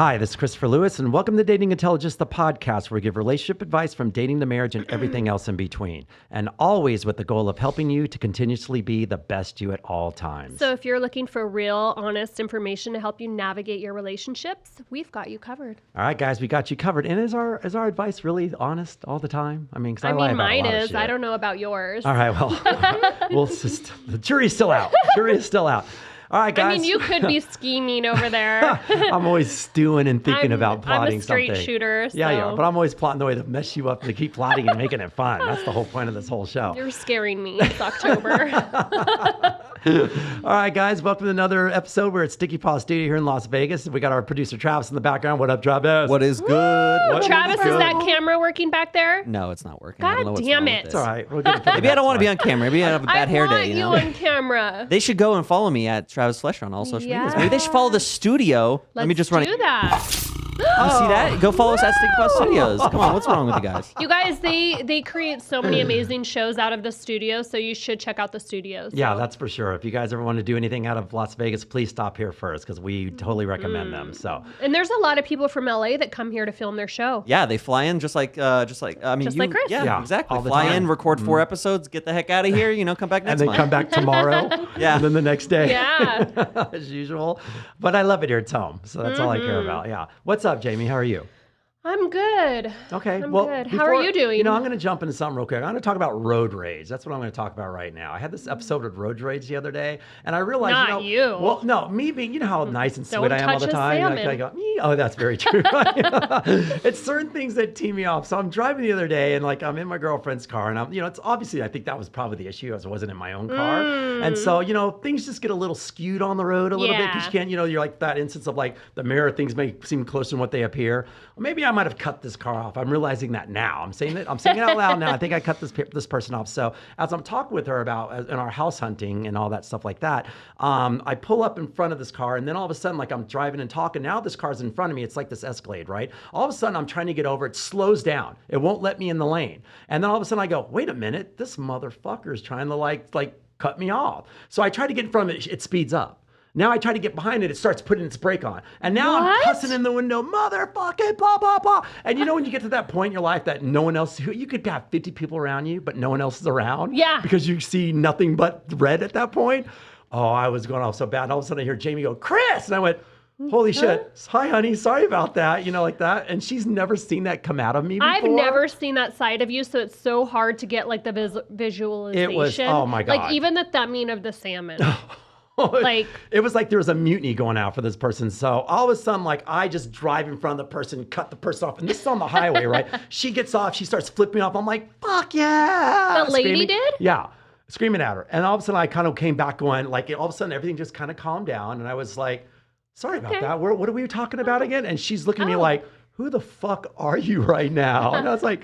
Hi, this is Christopher Lewis, and welcome to Dating Intelligence, the podcast where we give relationship advice from dating to marriage and everything else in between. And always with the goal of helping you to continuously be the best you at all times. So if you're looking for real, honest information to help you navigate your relationships, we've got you covered. All right, guys, we got you covered. And is our advice really honest all the time? I mean, mine is. I don't know about yours. All right, well, the jury's still out. Jury is still out. All right, guys. I mean, you could be scheming over there. I'm always stewing and thinking about plotting something. I'm a straight shooter. So. Yeah, but I'm always plotting the way to mess you up to keep plotting and making it fun. That's the whole point of this whole show. You're scaring me. It's October. All right, guys. Welcome to another episode. We're at Sticky Paw Studio here in Las Vegas. We got our producer Travis in the background. What up, Travis? What is good? Travis, is that camera working back there? No, it's not working. God damn it. It's all right. We'll get it Maybe I don't want to be on camera. Maybe I have a bad hair day. You know? On camera. They should go and follow me at Travis Flesher on all social medias. Yeah. Maybe they should follow the studio. Let me just run do that. You see that? Go follow us at Sticky Paw Studios. Come on, what's wrong with you guys? You guys, they create so many amazing shows out of the studio, so you should check out the studios. Yeah, that's for sure. If you guys ever want to do anything out of Las Vegas, please stop here first because we totally recommend them. So, and there's a lot of people from LA that come here to film their show. Yeah, they fly in just like like Chris. Yeah, exactly. All the Fly time. in, record 4 episodes, get the heck out of here. Come back next and month. then come back tomorrow. Yeah. And then the next day. Yeah. As usual. But I love it here. It's home. So that's all I care about. Yeah. What's up, Jamie? How are you? I'm good. Okay. I'm well, good. How are you doing? I'm going to jump into something real quick. I'm going to talk about road rage. That's what I'm going to talk about right now. I had this episode with road rage the other day, and I realized, Not you. Well, no, me being, how nice and sweet I am all the touch a time. salmon. I go, oh, that's very true. It's certain things that tee me off. So I'm driving the other day, and I'm in my girlfriend's car, and I'm, it's obviously I think that was probably the issue. I wasn't in my own car, and so things just get a little skewed on the road a little bit because you can't, you're like that instance of like the mirror things may seem closer than what they appear. Well, maybe I might have cut this car off. I'm realizing that now. I'm saying it out loud now. I think I cut this person off. So as I'm talking with her about in our house hunting and all that stuff like that, I pull up in front of this car, and then all of a sudden, like I'm driving and talking. Now this car's in front of me. It's like this Escalade, right? All of a sudden, I'm trying to get over. It slows down. It won't let me in the lane. And then all of a sudden, I go, wait a minute, this motherfucker is trying to like cut me off. So I try to get in front of it. It speeds up. Now I try to get behind it, it starts putting its brake on. And now I'm cussing in the window, motherfucking blah, blah, blah. And when you get to that point in your life that no one else, you could have 50 people around you, but no one else is around. Yeah. Because you see nothing but red at that point. Oh, I was going off so bad. And all of a sudden I hear Jamie go, Chris! And I went, holy shit. Hi, honey. Sorry about that. Like that. And she's never seen that come out of me before. I've never seen that side of you, so it's so hard to get like the visualization. It was, oh my God. Like even the thumbing of the salmon. It was like there was a mutiny going out for this person. So all of a sudden, I just drive in front of the person, cut the person off. And this is on the highway, right? She gets off. She starts flipping off. I'm like, fuck yeah. The lady did? Yeah. Screaming at her. And all of a sudden, I kind of came back going, all of a sudden, everything just kind of calmed down. And I was like, sorry about that. What are we talking about again? And she's looking at me like, who the fuck are you right now? And I was like,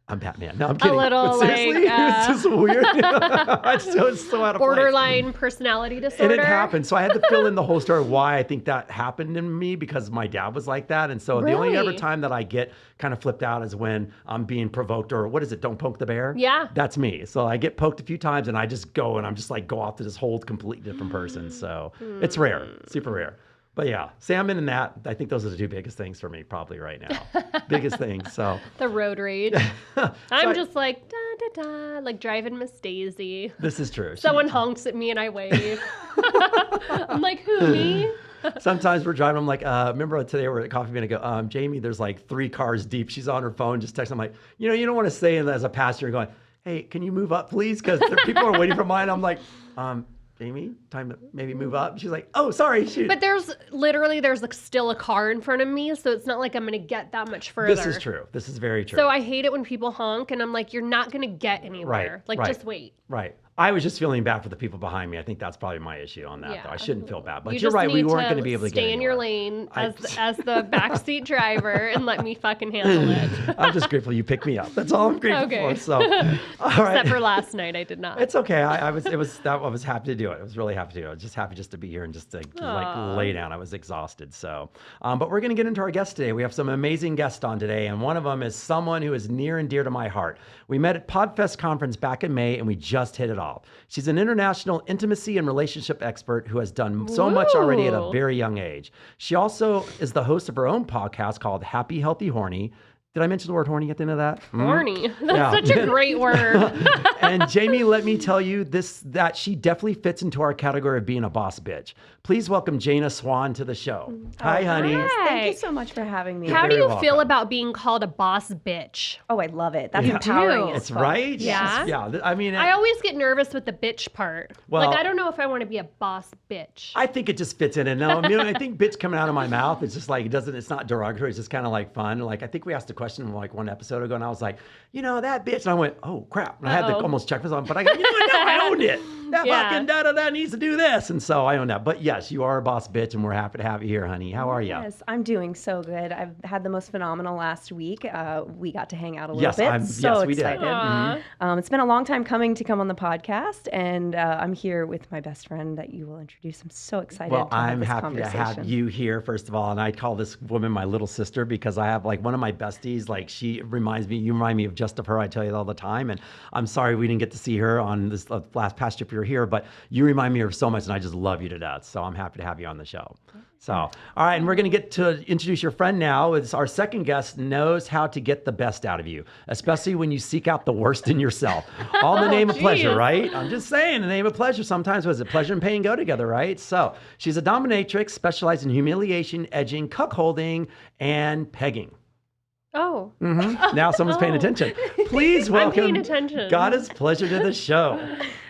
I'm Batman. No, I'm kidding. A little but seriously, it's just weird. It's so out of borderline personality disorder. And it happened. So I had to fill in the whole story of why I think that happened in me because my dad was like that. And so the only other time that I get kind of flipped out is when I'm being provoked or what is it? Don't poke the bear. Yeah. That's me. So I get poked a few times and I just go and I'm just go off to this whole completely different person. So it's rare, super rare. But yeah, salmon and that, I think those are the two biggest things for me probably right now. Biggest things, so. The road rage. I'm just like, da, da, da, like driving Miss Daisy. This is true. Someone honks at me and I wave. I'm like, who, me? Sometimes we're driving, I'm like, remember today we're at Coffee Bean, I go, Jamie, there's like 3 cars deep. She's on her phone, just texting. I'm like, you don't want to say as a passenger going, hey, can you move up, please? Because people are waiting for mine. I'm like, Jamie, time to maybe move up. She's like, oh, sorry. Shoot. But there's still a car in front of me, so it's not like I'm going to get that much further. This is true. This is very true. So I hate it when people honk, and I'm like, you're not going to get anywhere. Just wait. Right. I was just feeling bad for the people behind me. I think that's probably my issue on that, though. I shouldn't feel bad. But you're right. We weren't going to be able to get stay in your lane as the backseat driver and let me fucking handle it. I'm just grateful you picked me up. That's all I'm grateful for. So, all right. Except for last night, I did not. It's okay. I was happy to do it. I was really happy to do it. I was just happy just to be here and just to lay down. I was exhausted. So, but we're going to get into our guests today. We have some amazing guests on today, and one of them is someone who is near and dear to my heart. We met at PodFest conference back in May, and we just hit it off. well. She's an international intimacy and relationship expert who has done so much already at a Woo. very young age. She also is the host of her own podcast called Happy, Healthy, Horny. Did I mention the word horny at the end of that? Horny. That's Yeah. such a great word. And Jamie, let me tell you that she definitely fits into our category of being a boss bitch. Please welcome Jayna Swan to the show. Hi, honey. hi. Thank you so much for having me. How do very you welcome. feel about being called a boss bitch? Oh, I love it. That's You empowering. do. as It's fuck. right. Yeah? Yeah. I mean, I always get nervous with the bitch part. Well- I don't know if I want to be a boss bitch. I think it just fits in. And no, I mean, I think bitch coming out of my mouth, it's just like, it's not derogatory. It's just kind of like fun. Like, I think we asked a question like one episode ago and I was like, that bitch. And I went, oh crap. And I had to Uh-oh. almost check this on, but I go, no, I owned it. That Yeah. fucking da-da-da needs to do this. And so I own that. But yes, you are a boss bitch and we're happy to have you here, honey. How are you? Yes, I'm doing so good. I've had the most phenomenal last week. We got to hang out a little Yes, bit. yes, we did. Excited. Aw. It's been a long time coming to come on the podcast, and I'm here with my best friend that you will introduce. I'm so excited Well, to have I'm this happy to conversation. have you here, first of all. And I call this woman my little sister because I have like one of my besties. Like you remind me of just of her. I tell you all the time. And I'm sorry we didn't get to see her on this last past trip you were here, but you remind me of her so much and I just love you to death. So I'm happy to have you on the show. So, all right. And we're going to get to introduce your friend now. It's our second guest knows how to get the best out of you, especially when you seek out the worst in yourself. All in the name of pleasure, geez. right? I'm just saying, in the name of pleasure, sometimes what is it? Pleasure and pain go together, right? So she's a dominatrix, specialized in humiliation, edging, cuckolding, and pegging. Oh. Now someone's paying attention. Please welcome paying attention. Goddess Pleasure to the show.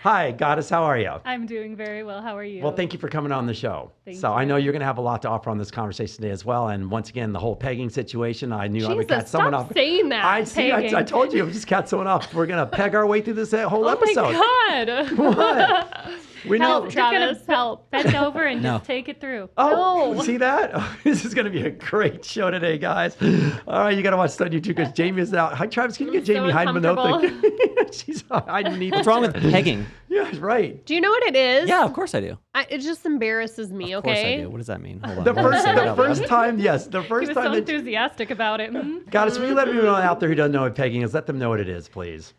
Hi, Goddess. How are you? I'm doing very well. How are you? Well, thank you for coming on the show. Thank I you. know you're going to have a lot to offer on this conversation today as well. And once again, the whole pegging situation, I knew I would Jesus, catch someone stop off. saying that. I see. Pegging. I told you, I just catch someone off. We're going to peg our way through this whole Oh episode. my God. What? We know. Help, Just gonna Travis, help. bend over and No. just take it through. Oh, No. see that? Oh, this is going to be a great show today, guys. All right, you got to watch Study too because Jamie is out. Hi, Travis. Can you get so Jamie hiding beneath uncomfortable. the? She's hiding beneath. What's wrong with pegging? Yeah, right. Do you know what it is? Yeah, of course I do. It just embarrasses me, Of course I okay? do. What does that mean? Hold on. The Let me first, say it the out loud. first time, yes, the He first was time so that enthusiastic about it. Goddess, will you let everyone out there who doesn't know what pegging is? Let them know what it is, please.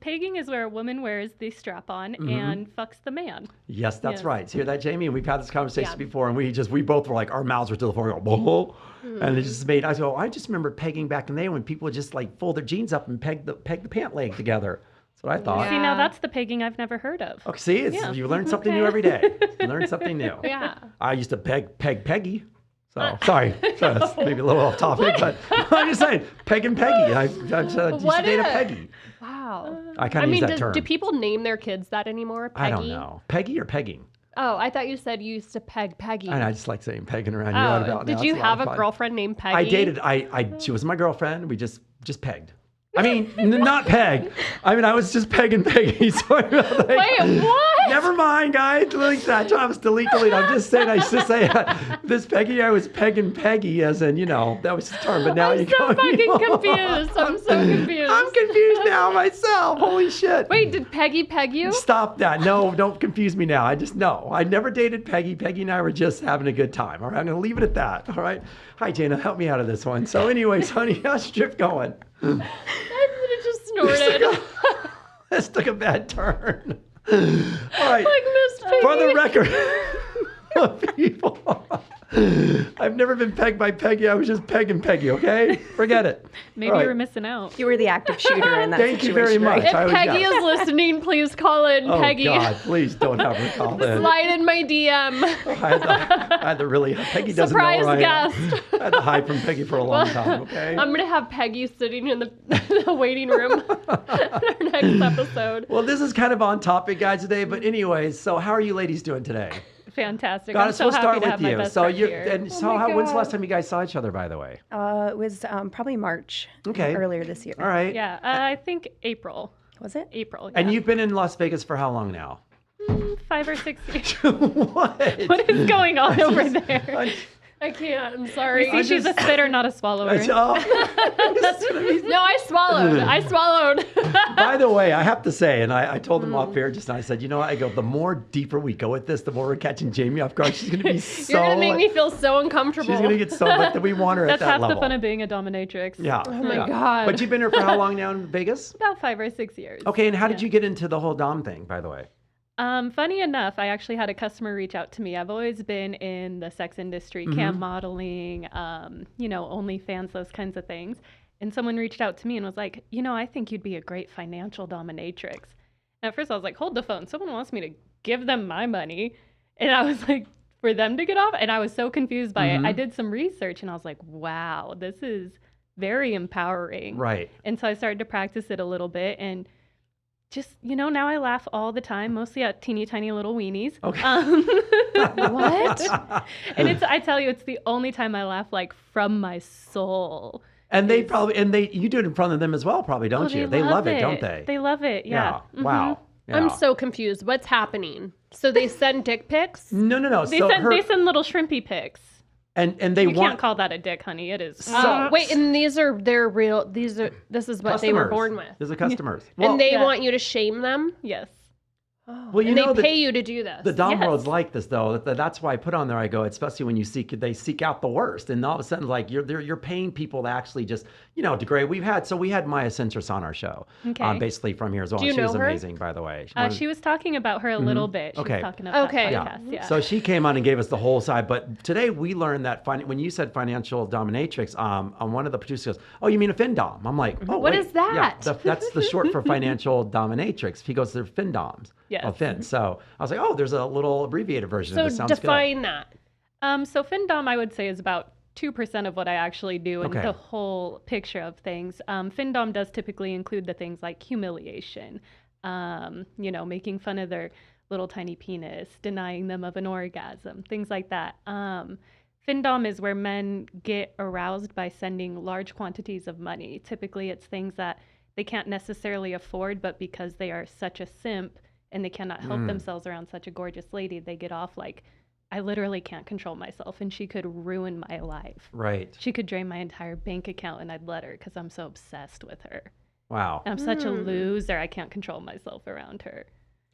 Pegging is where a woman wears the strap on and fucks the man. Yes, that's Yes. right. So hear that, Jamie? And we've had this conversation Yeah. before, and we both were like, our mouths were to the floor, and go, whoa. And it just made, I just remember pegging back in the day when people would just like fold their jeans up and peg the pant leg together. That's what I thought. See, now that's the pegging I've never heard of. Okay, see, Yeah. you learn something new Okay. every day. You learn something new. Yeah. I used to peg Peggy. So sorry, that's maybe a little off topic, but I'm just saying, Peg and Peggy. I used to What date a is- Peggy. Wow. I kind of use that term. do people name their kids that anymore? Peggy? I don't know. Peggy or pegging? Oh, I thought you said you used to peg Peggy. And I just like saying pegging around. You're out about Did now. you It's a lot have of a fun. girlfriend named Peggy? I dated. She was my girlfriend. We just pegged. I mean, not peg. I mean, I was just pegging Peggy. Sorry about that. Wait, what? Never mind, guys. Delete that. Travis, delete. I'm just saying. I used to say this Peggy. I was pegging Peggy, as in, that was the term. But now I'm you so go. fucking confused. I'm so confused. I'm confused now myself. Holy shit. Wait, did Peggy peg you? Stop that. No, don't confuse me now. I never dated Peggy. Peggy and I were just having a good time. All right, I'm going to leave it at that. All right. Hi, Jayna. Help me out of this one. So anyways, honey, how's your trip going? I just snorted. This took a bad turn. All right. Like Miss Piggy. For the record, people, I've never been pegged by Peggy. I was just pegging Peggy, okay? Forget it. Maybe All you right. were missing out. You were the active shooter in that Thank you situation. very much. right? I If would Peggy guess. is listening, please call in Oh, Peggy. God, please don't have her call in. Slide in my DM. I had to really, Peggy doesn't know Surprise where I am. guest. I had to hide from Peggy for a long time, okay? I'm gonna have Peggy sitting in the waiting room in our next episode. Well, this is kind of on topic, guys, today. But anyways, so how are you ladies doing today? Fantastic. Goddess, I'm so we'll happy start to with have my you. best So friend you here. and so my when's the God. last time you guys saw each other, by the way? It was probably March. Okay. Earlier this year. All right. Yeah, I think April. Was it? April. And yeah. you've been in Las Vegas for how long now? 5 or 6 years. What? What is going on over there? I can't. I'm We sorry. see she's a spitter, not a swallower. No, I swallowed. By the way, I have to say, and I told him off air just now, I said, you know what? I go, the more deeper we go with this, the more we're catching Jamie off guard. She's going to be so... You're gonna make me feel so uncomfortable. She's going to get so like that we want her That's at that half level. the fun of being a dominatrix. Yeah. Oh my God. But you've been here for how long now in Vegas? About 5 or 6 years. Okay, and how did you get into the whole Dom thing, by the way? Funny enough, I actually had a customer reach out to me. I've always been in the sex industry, cam modeling, OnlyFans, those kinds of things. And someone reached out to me and was like, I think you'd be a great financial dominatrix. And at first I was like, hold the phone. Someone wants me to give them my money. And I was like, for them to get off? And I was so confused by it. I did some research and I was like, wow, this is very empowering. Right. And so I started to practice it a little bit and just, now I laugh all the time, mostly at teeny tiny little weenies. Okay. What? And I tell you, it's the only time I laugh like from my soul. And they probably, you do it in front of them as well, probably, don't you? They love it, don't they? They love it, yeah. Wow. Yeah. I'm so confused. What's happening? So they send dick pics? No. They send little shrimpy pics. And they You want... can't call that a dick, honey. It is. Wait, and this is what they were born with. These are customers. And they want you to shame them? Yes. Well, And they pay you to do this. The Dom Yes. world's like this, though. That's why I put on there. I go, especially when they seek out the worst, and all of a sudden, like you're paying people to actually just degrade. We had Maya Centris on our show, Okay. basically from here as well. Do you She was know her? amazing, by the way. She was talking about her a little bit. She Okay. was talking about Okay. that podcast. Yeah. So she came on and gave us the whole side. But today we learned that when you said financial dominatrix, on one of the producers goes, "Oh, you mean a FinDom?" I'm like, "Oh, What wait. is that? Yeah, that's the short for financial dominatrix." He goes, "They're FinDoms." Yes. Oh, Fin. So I was like, "Oh, there's a little abbreviated version So of this. Sounds define that. So FinDom, I would say, is about 2% of what I actually do and Okay. the whole picture of things. FinDom does typically include the things like humiliation, making fun of their little tiny penis, denying them of an orgasm, things like that. FinDom is where men get aroused by sending large quantities of money. Typically, it's things that they can't necessarily afford, but because they are such a simp and they cannot help themselves around such a gorgeous lady, they get off like, I literally can't control myself and she could ruin my life. Right. She could drain my entire bank account and I'd let her because I'm so obsessed with her. Wow. I'm such a loser, I can't control myself around her.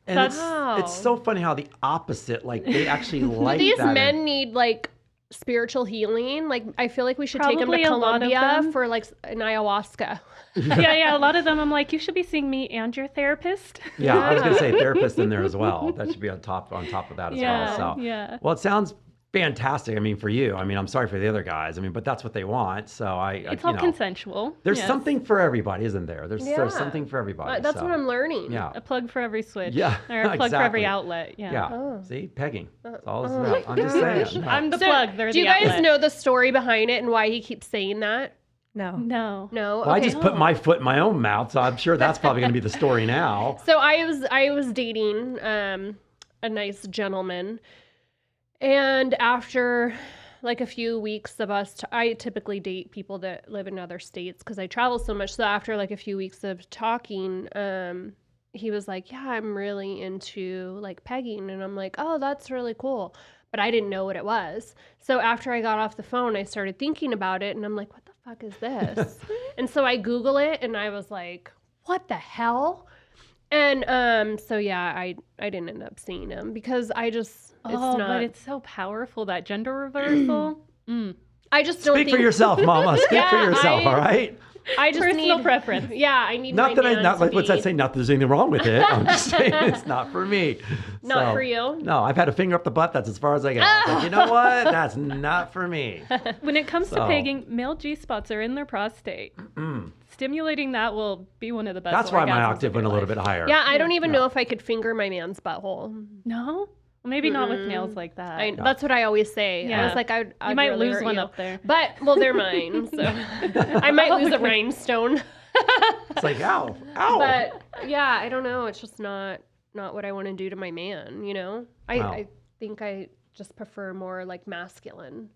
And it's so funny how the opposite, like they actually like Do these that. men need like spiritual healing? Like I feel like we should take them Probably to a lot of Colombia them. for like an ayahuasca. yeah, a lot of them I'm like, you should be seeing me and your therapist. Yeah, I was gonna say therapist in there as well. That should be on top of that as Yeah, well. So yeah. Well, it sounds fantastic. I mean, for you. I mean, I'm sorry for the other guys. I mean, but that's what they want. So It's all consensual. There's yes. something for everybody, isn't there? There's Yeah. something for everybody. That's so. what I'm learning. Yeah. A plug for every switch. Yeah, Or a plug for every exactly. outlet. Yeah. Yeah. Oh. See, pegging. That's all it's about. I'm just saying. No. I'm the So, plug. They're do you the guys outlet. know the story behind it and why he keeps saying that? No. No. No. Well, I Okay. just put my foot in my own mouth, so I'm sure that's probably going to be the story now. So I was dating a nice gentleman, and after like a few weeks of us, I typically date people that live in other states because I travel so much. So after like a few weeks of talking, he was like, "Yeah, I'm really into like pegging," and I'm like, "Oh, that's really cool." But I didn't know what it was. So after I got off the phone, I started thinking about it, and I'm like, "What the fuck is this?" And so I Google it, and I was like, "What the hell?" And so yeah, I didn't end up seeing him because I just it's not. But it's so powerful, that gender reversal. I just don't Speak think for yourself, Mama. Speak for Yeah, yourself. All right. I just Personal need preference. Yeah, I need Not my that man not to like what's that be- saying? Not that there's anything wrong with it. I'm just saying it's not for me. Not for you? No, I've had a finger up the butt. That's as far as I get. Like, you know what? That's not for me. When it comes So- to pegging, male G-spots are in their prostate. Stimulating that will be one of the best. That's why my orgasms octave of went a your little life. bit higher. Yeah, I don't even know if I could finger my man's butthole. No? Well, maybe not with nails like that. That's what I always say. I Yeah. was like, I'd You might really lose hurt one you. up there. But well, they're mine, so I might lose a rhinestone. It's like, ow, ow. But yeah, I don't know. It's just not what I want to do to my man. You know, Wow. I think I just prefer more like masculine.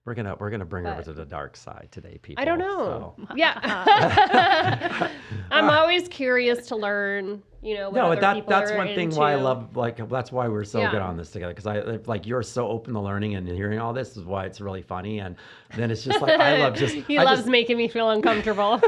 We're gonna bring her over But- to the dark side today, people. I don't know. So. Yeah, I'm always curious to learn you know, what No, other people that's are one thing why I into. love, like, that's why we're so Yeah. good on this together, because like you're so open to learning and hearing all this is why it's really funny, and then it's just like I love just He I loves just, making me feel uncomfortable.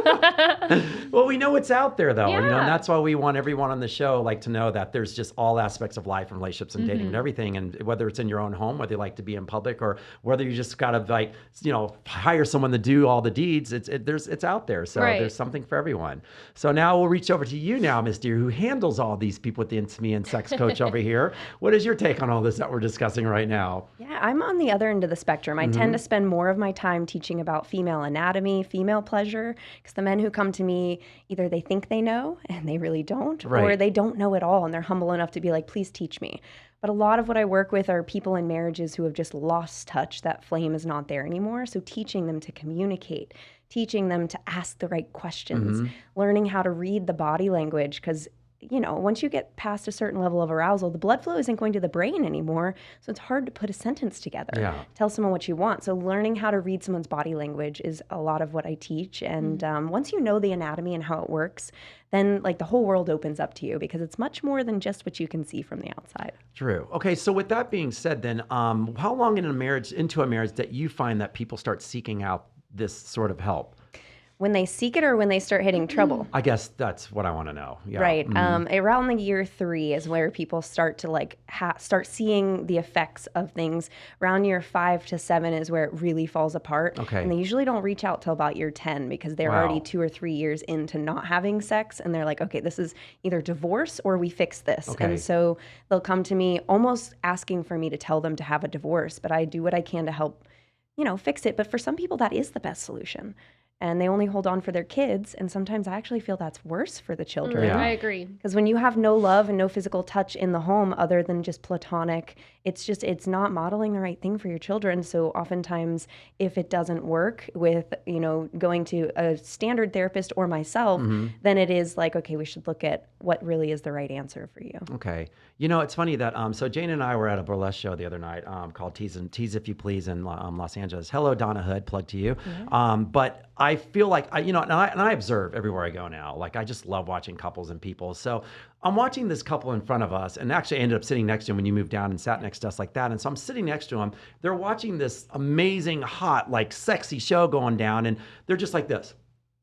well, we know it's out there though, you know, Yeah. and that's why we want everyone on the show like to know that there's just all aspects of life and relationships and dating and everything, and whether it's in your own home, whether you like to be in public, or whether you just gotta like, you know, hire someone to do all the deeds, it's out there, so Right. there's something for everyone. So now we'll reach over to you now, Miss Deer, who handles all these people with the intimacy and sex coach over here. What is your take on all this that we're discussing right now? Yeah, I'm on the other end of the spectrum. I tend to spend more of my time teaching about female anatomy, female pleasure, because the men who come to me, either they think they know and they really don't, or Right. they don't know at all and they're humble enough to be like, please teach me. But a lot of what I work with are people in marriages who have just lost touch. That flame is not there anymore. So teaching them to communicate, teaching them to ask the right questions, learning how to read the body language, because you know, once you get past a certain level of arousal, the blood flow isn't going to the brain anymore. So it's hard to put a sentence together. Yeah. Tell someone what you want. So learning how to read someone's body language is a lot of what I teach. And once you know the anatomy and how it works, then like the whole world opens up to you, because it's much more than just what you can see from the outside. True. Okay, so with that being said, then, how long into a marriage that you find that people start seeking out this sort of help? When they seek it or when they start hitting trouble? I guess that's what I want to know. Yeah. Right. Around the year 3 is where people start to like start seeing the effects of things. Around year 5 to 7 is where it really falls apart. Okay. And they usually don't reach out till about year 10, because they're Wow. already 2 or 3 years into not having sex, and they're like, okay, this is either divorce or we fix this. Okay. And so they'll come to me almost asking for me to tell them to have a divorce, but I do what I can to help, you know, fix it. But for some people, that is the best solution. And they only hold on for their kids. And sometimes I actually feel that's worse for the children. Yeah. I agree. Because when you have no love and no physical touch in the home other than just platonic, it's not modeling the right thing for your children. So oftentimes, if it doesn't work with, you know, going to a standard therapist or myself, then it is like, okay, we should look at what really is the right answer for you. Okay. You know, it's funny that so Jane and I were at a burlesque show the other night called Tease If You Please in Los Angeles. Hello, Donna Hood, plug to you. But I feel like, and I observe everywhere I go now. Like, I just love watching couples and people. So I'm watching this couple in front of us, and actually I ended up sitting next to him when you moved down and sat next to us like that. And so I'm sitting next to them. They're watching this amazing, hot, like sexy show going down, and they're just like this.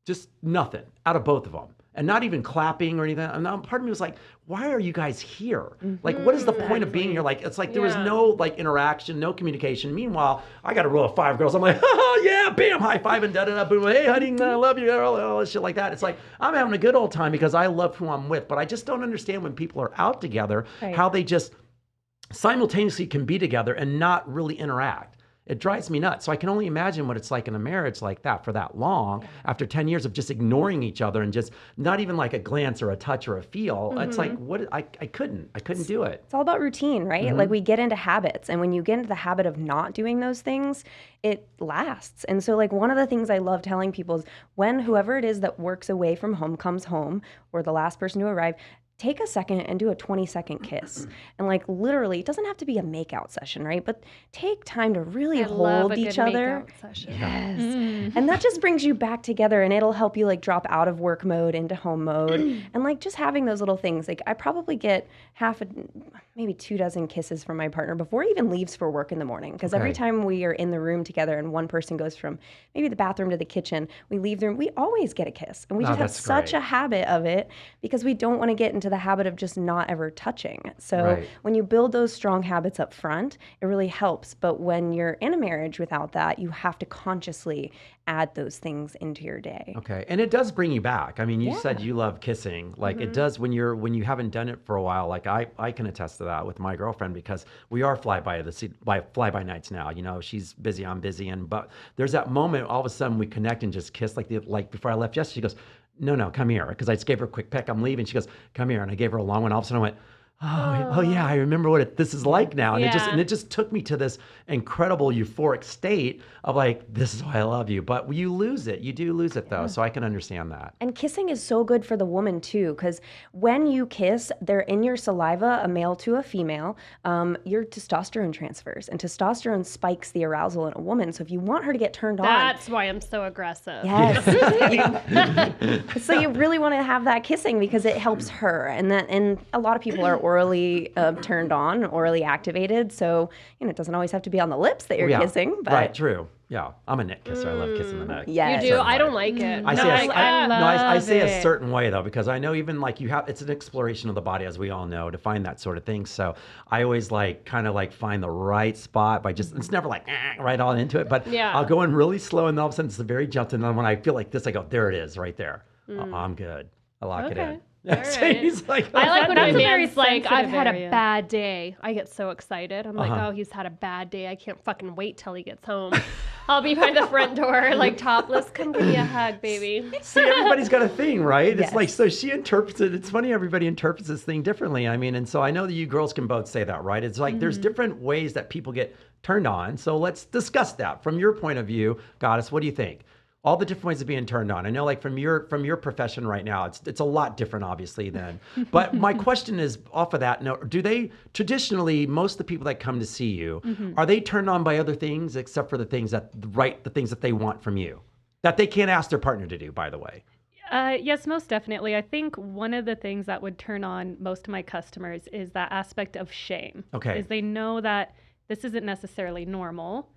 Just nothing out of both of them. And not even clapping or anything. And part of me was like, why are you guys here? Like, what is the point of being here? Like, it's like there was Yeah. no like interaction, no communication. Meanwhile, I got a row of 5 girls. I'm like, yeah, bam, high five and da da da, boom. Hey, honey, I love you, all this shit like that. It's like I'm having a good old time because I love who I'm with. But I just don't understand when people are out together, Right. how they just simultaneously can be together and not really interact. It drives me nuts. So I can only imagine what it's like in a marriage like that for that long, after 10 years of just ignoring each other and just not even like a glance or a touch or a feel. It's like, I couldn't do it. It's all about routine, right? Like we get into habits, and when you get into the habit of not doing those things, it lasts. And so like one of the things I love telling people is when whoever it is that works away from home comes home, or the last person to arrive, take a second and do a 20-second kiss. And like literally, it doesn't have to be a makeout session, right? But take time to really I love hold a each good other. makeout session. Yes. And that just brings you back together, and it'll help you like drop out of work mode into home mode. And like just having those little things. Like I probably get maybe 2 dozen kisses from my partner before he even leaves for work in the morning. Because every Okay. time we are in the room together and one person goes from maybe the bathroom to the kitchen, we leave the room, we always get a kiss. And we Oh, just have that's such great. a habit of it because we don't want to get into the habit of just not ever touching. So Right. when you build those strong habits up front, it really helps. But when you're in a marriage without that, you have to consciously add those things into your day. Okay, and it does bring you back. I mean, you said you love kissing. Like it does when you haven't done it for a while. Like I can attest to that with my girlfriend because we are fly by nights now. You know, she's busy, I'm busy, but there's that moment all of a sudden we connect and just kiss. Like before I left yesterday, she goes, no, come here, because I just gave her a quick peck. I'm leaving. She goes, come here, and I gave her a long one. All of a sudden I went, oh yeah, I remember what this is like now. And Yeah. it just took me to this incredible euphoric state of like, this is why I love you. But you lose it. You do lose it though. So I can understand that. And kissing is so good for the woman too, because when you kiss, they're in your saliva, a male to a female, your testosterone transfers, and testosterone spikes the arousal in a woman. So if you want her to get turned on, That's why I'm so aggressive. yes, so you really want to have that kissing because it helps her, and a lot of people are orally turned on, orally activated. So it doesn't always have to be on the lips that you're Yeah. kissing, but Right, true. Yeah, I'm a neck kisser. I love kissing the neck. yes. You do? Certain I don't way. like it. I No, say like, I say a it. certain way though, because I know even like it's an exploration of the body, as we all know, to find that sort of thing. So I always kind of find the right spot by it's never like right on into it, but Yeah. I'll go in really slow, and then all of a sudden it's very jumped, and then when I feel like this, I go, there it is, right there. I'm good. I lock it in. Okay. All So right. he's like, I like when my That's a very man's like, I've sensitive had a area. bad day. I get so excited. I'm like, Uh-huh. oh, he's had a bad day. I can't fucking wait till he gets home. I'll be by the front door, like topless. Come give me a hug, baby. See, everybody's got a thing, right? It's like, Yes. so she interprets it. It's funny, everybody interprets this thing differently. I mean, and so I know that you girls can both say that, right? It's like there's different ways that people get turned on. So let's discuss that. From your point of view, Goddess, what do you think? All the different ways of being turned on. I know, from your profession right now, it's a lot different, obviously, than. But my question is, off of that note, do they traditionally, most of the people that come to see you, are they turned on by other things except for the things that they want from you, that they can't ask their partner to do? By the way. Yes, most definitely. I think one of the things that would turn on most of my customers is that aspect of shame. Okay. Is they know that this isn't necessarily normal,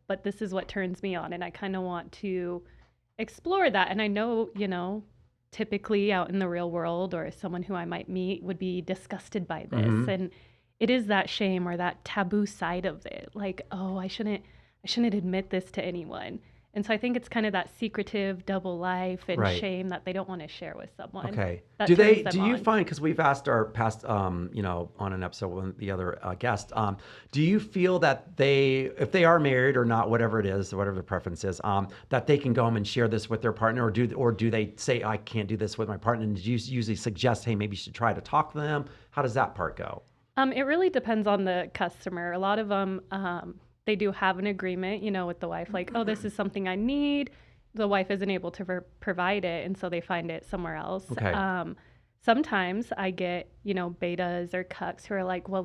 but this is what turns me on, and I kind of want to explore that. And I know, typically out in the real world, or someone who I might meet would be disgusted by this, and it is that shame or that taboo side of it. Like, oh, I shouldn't admit this to anyone. And so I think it's kind of that secretive double life and Right. shame that they don't want to share with someone. Okay. that Do turns them you on. find, because we've asked our past, on an episode with the other guest, do you feel that if they are married or not, whatever it is, whatever the preference is, that they can go home and share this with their partner, or do they say, I can't do this with my partner? And do you usually suggest, hey, maybe you should try to talk to them? How does that part go? It really depends on the customer. A lot of them, they do have an agreement, with the wife, like, oh, this is something I need. The wife isn't able to provide it, and so they find it somewhere else. Okay. Sometimes I get, betas or cucks who are like, well,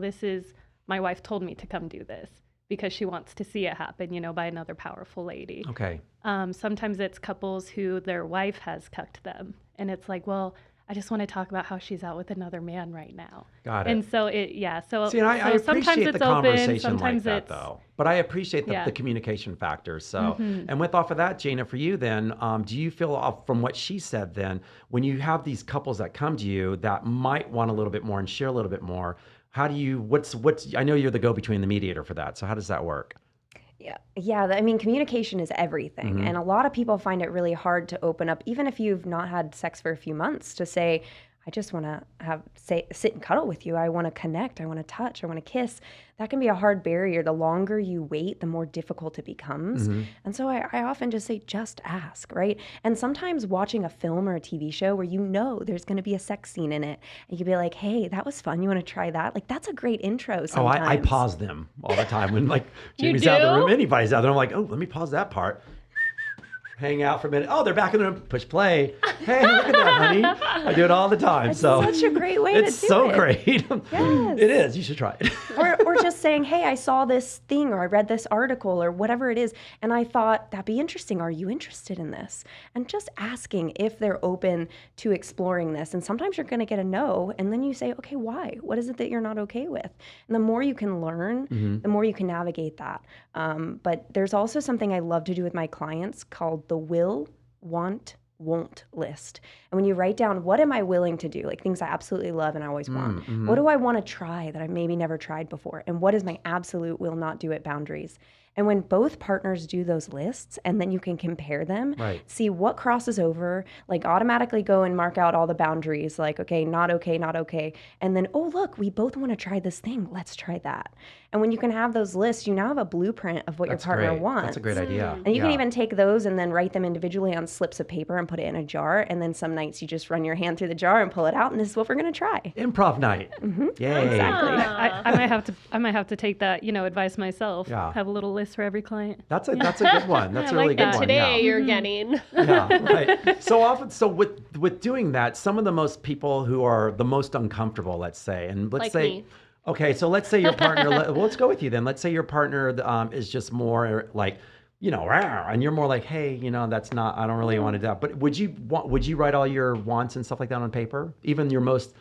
my wife told me to come do this because she wants to see it happen, by another powerful lady. Okay. Sometimes it's couples who their wife has cucked them, and it's like, well, I just want to talk about how she's out with another man right now. Got it. And so So, See, and I so sometimes appreciate it's the open, conversation sometimes like that, it's though. But I appreciate the, Yeah. the communication factor. So, and with off of that, Jayna, for you then, do you feel, from what she said then, when you have these couples that come to you that might want a little bit more and share a little bit more, how do you, I know you're the go-between, the mediator for that. So how does that work? Yeah. I mean, communication is everything. And a lot of people find it really hard to open up, even if you've not had sex for a few months, to say, I just want to sit and cuddle with you. I want to connect. I want to touch. I want to kiss. That can be a hard barrier. The longer you wait, the more difficult it becomes. And so I often just say, just ask, right? And sometimes watching a film or a TV show where there's going to be a sex scene in it, and you can be like, hey, that was fun. You want to try that? Like, that's a great intro sometimes. Oh, I pause them all the time when You Jamie's out of the do? room, anybody's out there. I'm like, oh, let me pause that part. Hang out for a minute. Oh, they're back in the room. Push play. Hey, look at that, honey. I do it all the time. It's so such a great way to do it's so it. great. Yes. It is. You should try it. or just saying, hey, I saw this thing, or I read this article, or whatever it is, and I thought that'd be interesting. Are you interested in this? And just asking if they're open to exploring this. And sometimes you're going to get a no, and then you say, okay, why? What is it that you're not okay with? And the more you can learn, the more you can navigate that. But there's also something I love to do with my clients called the will, want, won't list. And when you write down, what am I willing to do? Like things I absolutely love and I always want. What do I want to try that I've maybe never tried before? And what is my absolute will not do it boundaries? And when both partners do those lists and then you can compare them, Right. see what crosses over, like automatically go and mark out all the boundaries, like, okay, not okay, not okay. And then, oh, look, we both want to try this thing. Let's try that. And when you can have those lists, you now have a blueprint of what That's your partner great. wants. That's a great idea. And you can Yeah. even take those and then write them individually on slips of paper and put it in a jar. And then some nights you just run your hand through the jar and pull it out. And this is what we're going to try. Improv night. Yay. Exactly. I might have to take that, advice myself. Yeah. Have a little list for every client. That's a good one. That's I a really like good that. one. Today yeah. you're getting. Yeah, right. So with doing that, some of the most people who are the most uncomfortable, let's say, and let's Like say, me. okay, so let's say your partner, well, let's go with you then. Let's say your partner is just more like, "Rawr," and you're more like, hey, that's not, I don't really want to do that. But would you write all your wants and stuff like that on paper? Even your most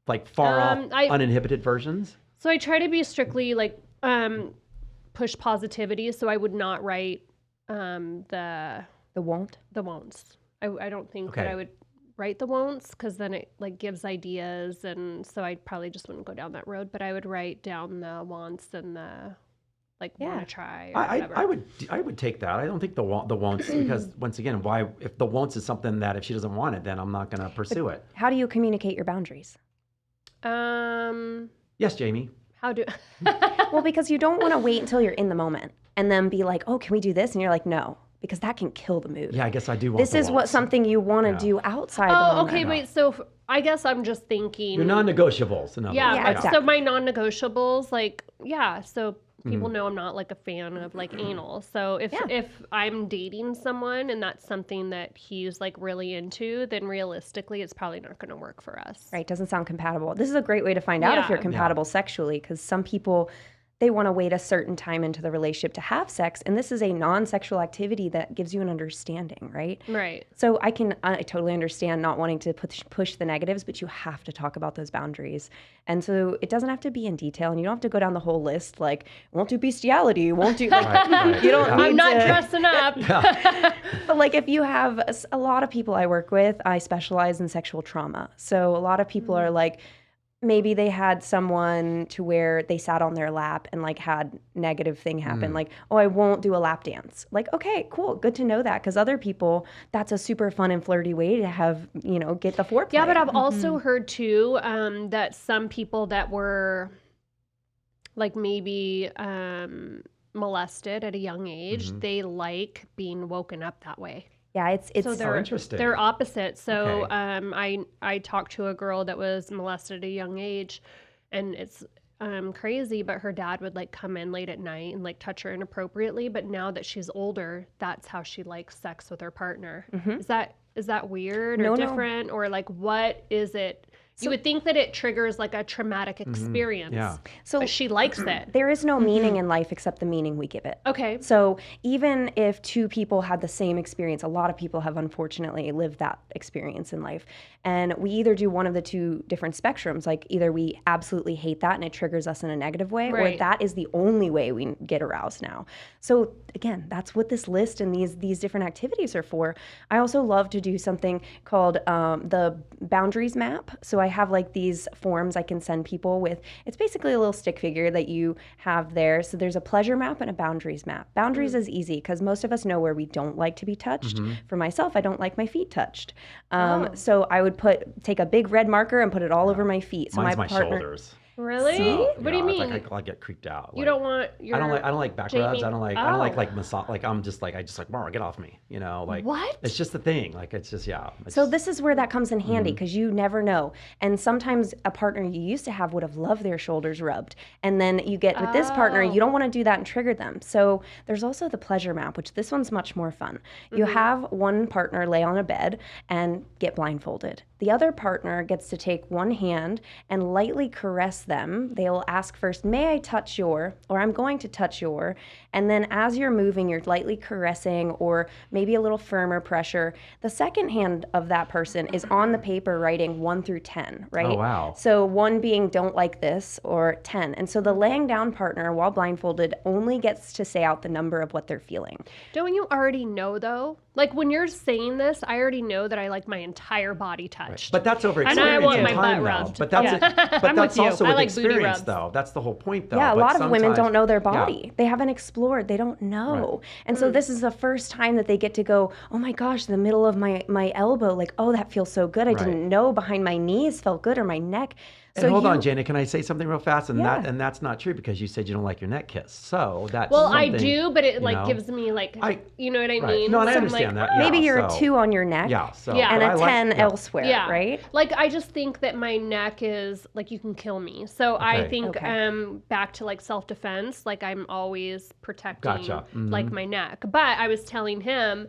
like far off, uninhibited versions? So I try to be strictly like push positivity. So I would not write the won't? won'ts. I don't think that Okay. I would write the won'ts because then it like gives ideas, and so I probably just wouldn't go down that road. But I would write down the wants and the like want to try. Or whatever. I would take that. I don't think the won'ts because once again, why if the won'ts is something that if she doesn't want it, then I'm not going to pursue it. How do you communicate your boundaries? Yes, Jamie. How do? Well, because you don't want to wait until you're in the moment and then be like, oh, can we do this? And you're like, no, because that can kill the mood. Yeah, I guess I do want This the is what won'ts. something you want to do outside the moment. Okay, wait. So I guess I'm just thinking. Your non-negotiables. In other Yeah, words. Yeah, exactly. so my non-negotiables, like, yeah, so people know I'm not like a fan of like anal. So if I'm dating someone and that's something that he's like really into, then realistically it's probably not going to work for us. Right, doesn't sound compatible. This is a great way to find out if Yeah. you're compatible sexually, because some people, they want to wait a certain time into the relationship to have sex, and this is a non-sexual activity that gives you an understanding, right? Right. So I totally understand not wanting to push the negatives, but you have to talk about those boundaries. And so it doesn't have to be in detail, and you don't have to go down the whole list like, won't do bestiality, won't do, like, Right. you don't Yeah. need I'm not to- dressing up. But like if you have a lot of people I work with, I specialize in sexual trauma. So a lot of people are like, maybe they had someone to where they sat on their lap and like had negative thing happen. Like, oh, I won't do a lap dance. Like, okay, cool. Good to know that. Because other people, that's a super fun and flirty way to have, get the foreplay. Yeah, but I've also heard too that some people that were like maybe molested at a young age, they like being woken up that way. Yeah, it's So Oh, interesting. they're opposite. So Okay. I talked to a girl that was molested at a young age, and it's crazy, but her dad would like come in late at night and like touch her inappropriately. But now that she's older, that's how she likes sex with her partner. Is that weird or No. different, or like what is it? You would think that it triggers like a traumatic experience. Yeah. So But she likes it. there is no meaning in life except the meaning we give it. Okay. So even if two people had the same experience, a lot of people have unfortunately lived that experience in life. And we either do one of the two different spectrums, like either we absolutely hate that and it triggers us in a negative way, or Right. that is the only way we get aroused now. So again, that's what this list and these different activities are for. I also love to do something called the boundaries map. So I have like these forms I can send people with. It's basically a little stick figure that you have there. So there's a pleasure map and a boundaries map. Boundaries is easy because most of us know where we don't like to be touched. For myself, I don't like my feet touched. So I would take a big red marker and put it all over my feet. So Mine's my partner, shoulders. Really? So, What do you it's mean? Like I get creeped out. You Like, don't want your I don't like back Jamie- rubs. I don't like Oh. massage. Like I'm just like "Mara, get off me. Like What? It's just the thing. Like it's just it's So just- this is where that comes in handy because you never know. And sometimes a partner you used to have would have loved their shoulders rubbed. And then you get with this partner, you don't want to do that and trigger them. So there's also the pleasure map, which this one's much more fun. You have one partner lay on a bed and get blindfolded. The other partner gets to take one hand and lightly caress them. They will ask first, may I touch your, or I'm going to touch your. And then as you're moving, you're lightly caressing or maybe a little firmer pressure. The second hand of that person is on the paper writing 1 through 10, right? Oh, wow. So 1 being don't like this or 10. And so the laying down partner while blindfolded only gets to say out the number of what they're feeling. Don't you already know though? Like when you're saying this, I already know that I like my entire body touched. But that's over And experience I want and my time, butt though. rubbed. But that's but I'm that's with you. also I with like booty experience, rubs. though. That's the whole point, though. Yeah, a But lot of women sometimes- don't know their yeah. body. They haven't explored. They don't know. And so this is the first time that they get to go, oh my gosh, the middle of my elbow, like, oh, that feels so good. I didn't know behind my knees felt good or my neck. And hold on, Jayna, can I say something real fast? And Yeah. that's not true because you said you don't like your neck kissed. So that's Well, I something, do, but it you like know. gives me like, you know what I Right. mean? No, and I So I'm understand like, that. Yeah, maybe you're a so- 2 on your neck Yeah, so Yeah. and but a I 10 like, elsewhere, Yeah. right? Like I just think that my neck is like you can kill me. So I Okay. think Okay. back to like self-defense, like I'm always protecting Gotcha. like my neck. But I was telling him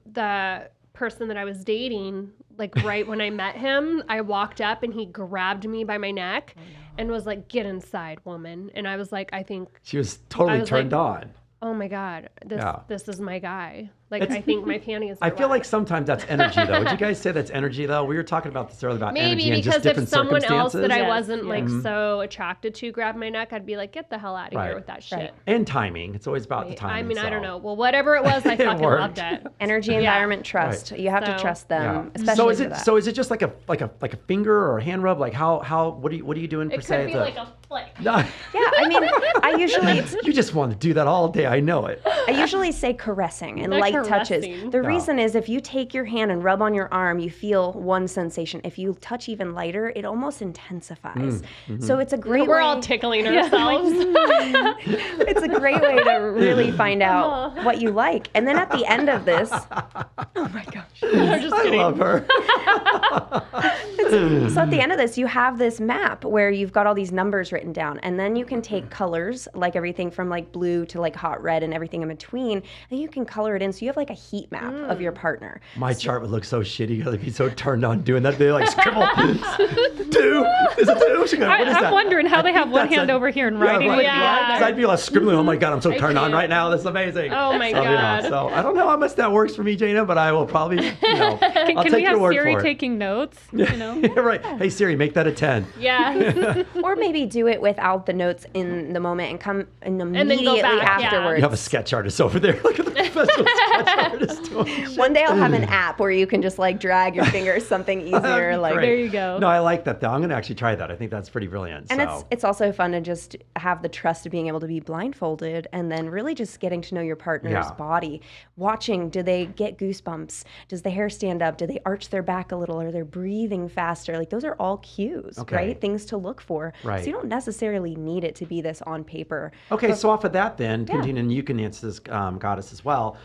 the person that I was dating, like right when I met him, I walked up and he grabbed me by my neck and was like, "Get inside, woman." And I was like, I think, She was totally I was turned like, on. oh my God, Yeah. this is my guy. Like It's- I think my panties are I feel wet. like sometimes that's energy, though. Would you guys say that's energy, though? We were talking about this earlier about Maybe energy and because just different if someone else circumstances. that I Yes, wasn't like Mm-hmm. so attracted to grabbed my neck, I'd be like, get the hell out of Right. here with that shit. Right. And timing. It's always about the timing. I mean, I don't so. know. Well, whatever it was, I It fucking worked. loved it. Energy, environment, trust. You have to So- trust them, Yeah. especially So is for it that. so is it just like a finger or a hand rub? Like how what are you doing per It se? could be to- like a flick. No, Yeah, I mean, I usually you just want to do that all day. I know it. I usually say caressing and Not light touches. caressing. The Yeah. reason is if you take your hand and rub on your arm, you feel one sensation. If you touch even lighter, it almost intensifies. So it's a great We're way. all tickling ourselves. It's a great way to really find out what you like. And then at the end of this, oh my gosh. I'm just I kidding. love her. So at the end of this, you have this map where you've got all these numbers written down, and then you can take colors, like everything from like blue to like hot red and everything in between, and you can color it in. So you have like a heat map of your partner. My chart would look so shitty. I'd be so turned on doing that. They like scribble. Two. Is it two? She'd go, what is I'm that? wondering how they have think one that's hand a- over here and Yeah, writing right, with Yeah. the right? 'Cause other. I'd be like scribbling. Oh my god, I'm so turned on can't. right now. This is amazing. Oh my So, God. so I don't know how much that works for me, Jayna, but I will probably. I'll Can take we your have word Siri for it. taking notes? You know? Right. Hey Siri, make that a 10. Yeah. Or maybe do it without the notes in the moment and come and then go immediately back, yeah. afterwards. You have a sketch artist over there. Look at the professional sketch artist doing shit. One day I'll have an app where you can just like drag your fingers, something easier. That'd be Like, great. There you go. No, I like that though. I'm gonna actually try that. I think that's pretty brilliant. and so. it's also fun to just have the trust of being able to be blindfolded and then really just getting to know your partner's Yeah. body. Watching, do they get goosebumps? Does the hair stand up? Do they arch their back a little? Are they breathing faster? Like those are all cues, Okay. right? Things to look for. Right. So you don't necessarily need it to be this on paper. Okay, so off of that then, continuing, you can answer this, goddess, as well.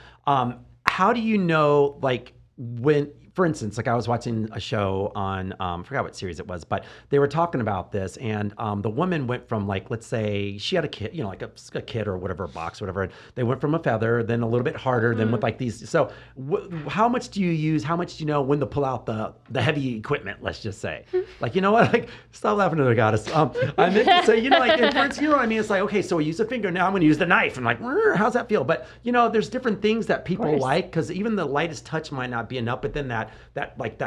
How do you know, like, when, for instance, like I was watching a show on, I forgot what series it was, but they were talking about this, and the woman went from, like, let's say she had a kid, like a kid or whatever, a box, whatever, and they went from a feather, then a little bit harder, then with like these. So how much do you use, how much do you know when to pull out the heavy equipment, let's just say? Like, you know what, like, stop laughing at the goddess. I meant to say, like, in first, you know what I mean? It's like, okay, so we use a finger, now I'm gonna use the knife. I'm like, how's that feel? But, there's different things that people like, because even the lightest touch might not be enough, but then that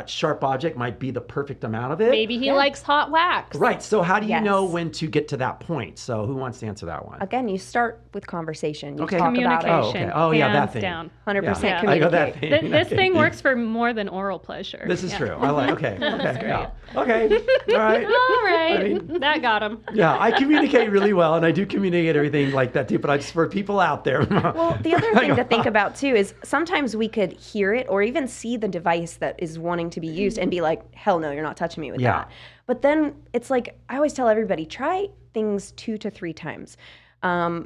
sharp object might be the perfect amount of it. Maybe he likes hot wax. Right. So how do you Yes. know when to get to that point? So who wants to answer that one? Again, you start with conversation. You Okay. talk about it. Oh, okay. Oh, yeah, that hands thing. down. 100% Yeah. I go that communicate. thing. This Okay. thing works for more than oral pleasure. This is Yeah. true. I like. Okay. Okay. Yeah. Okay. All right. All right. I mean- that got him. Yeah, I communicate really well, and I do communicate everything like that too. But I just for people out there. Well, the other thing to think about too is sometimes we could hear it or even see the device that is wanting to be used and be like, hell no, you're not touching me with Yeah. that. But then it's like, I always tell everybody, try things 2 to 3 times.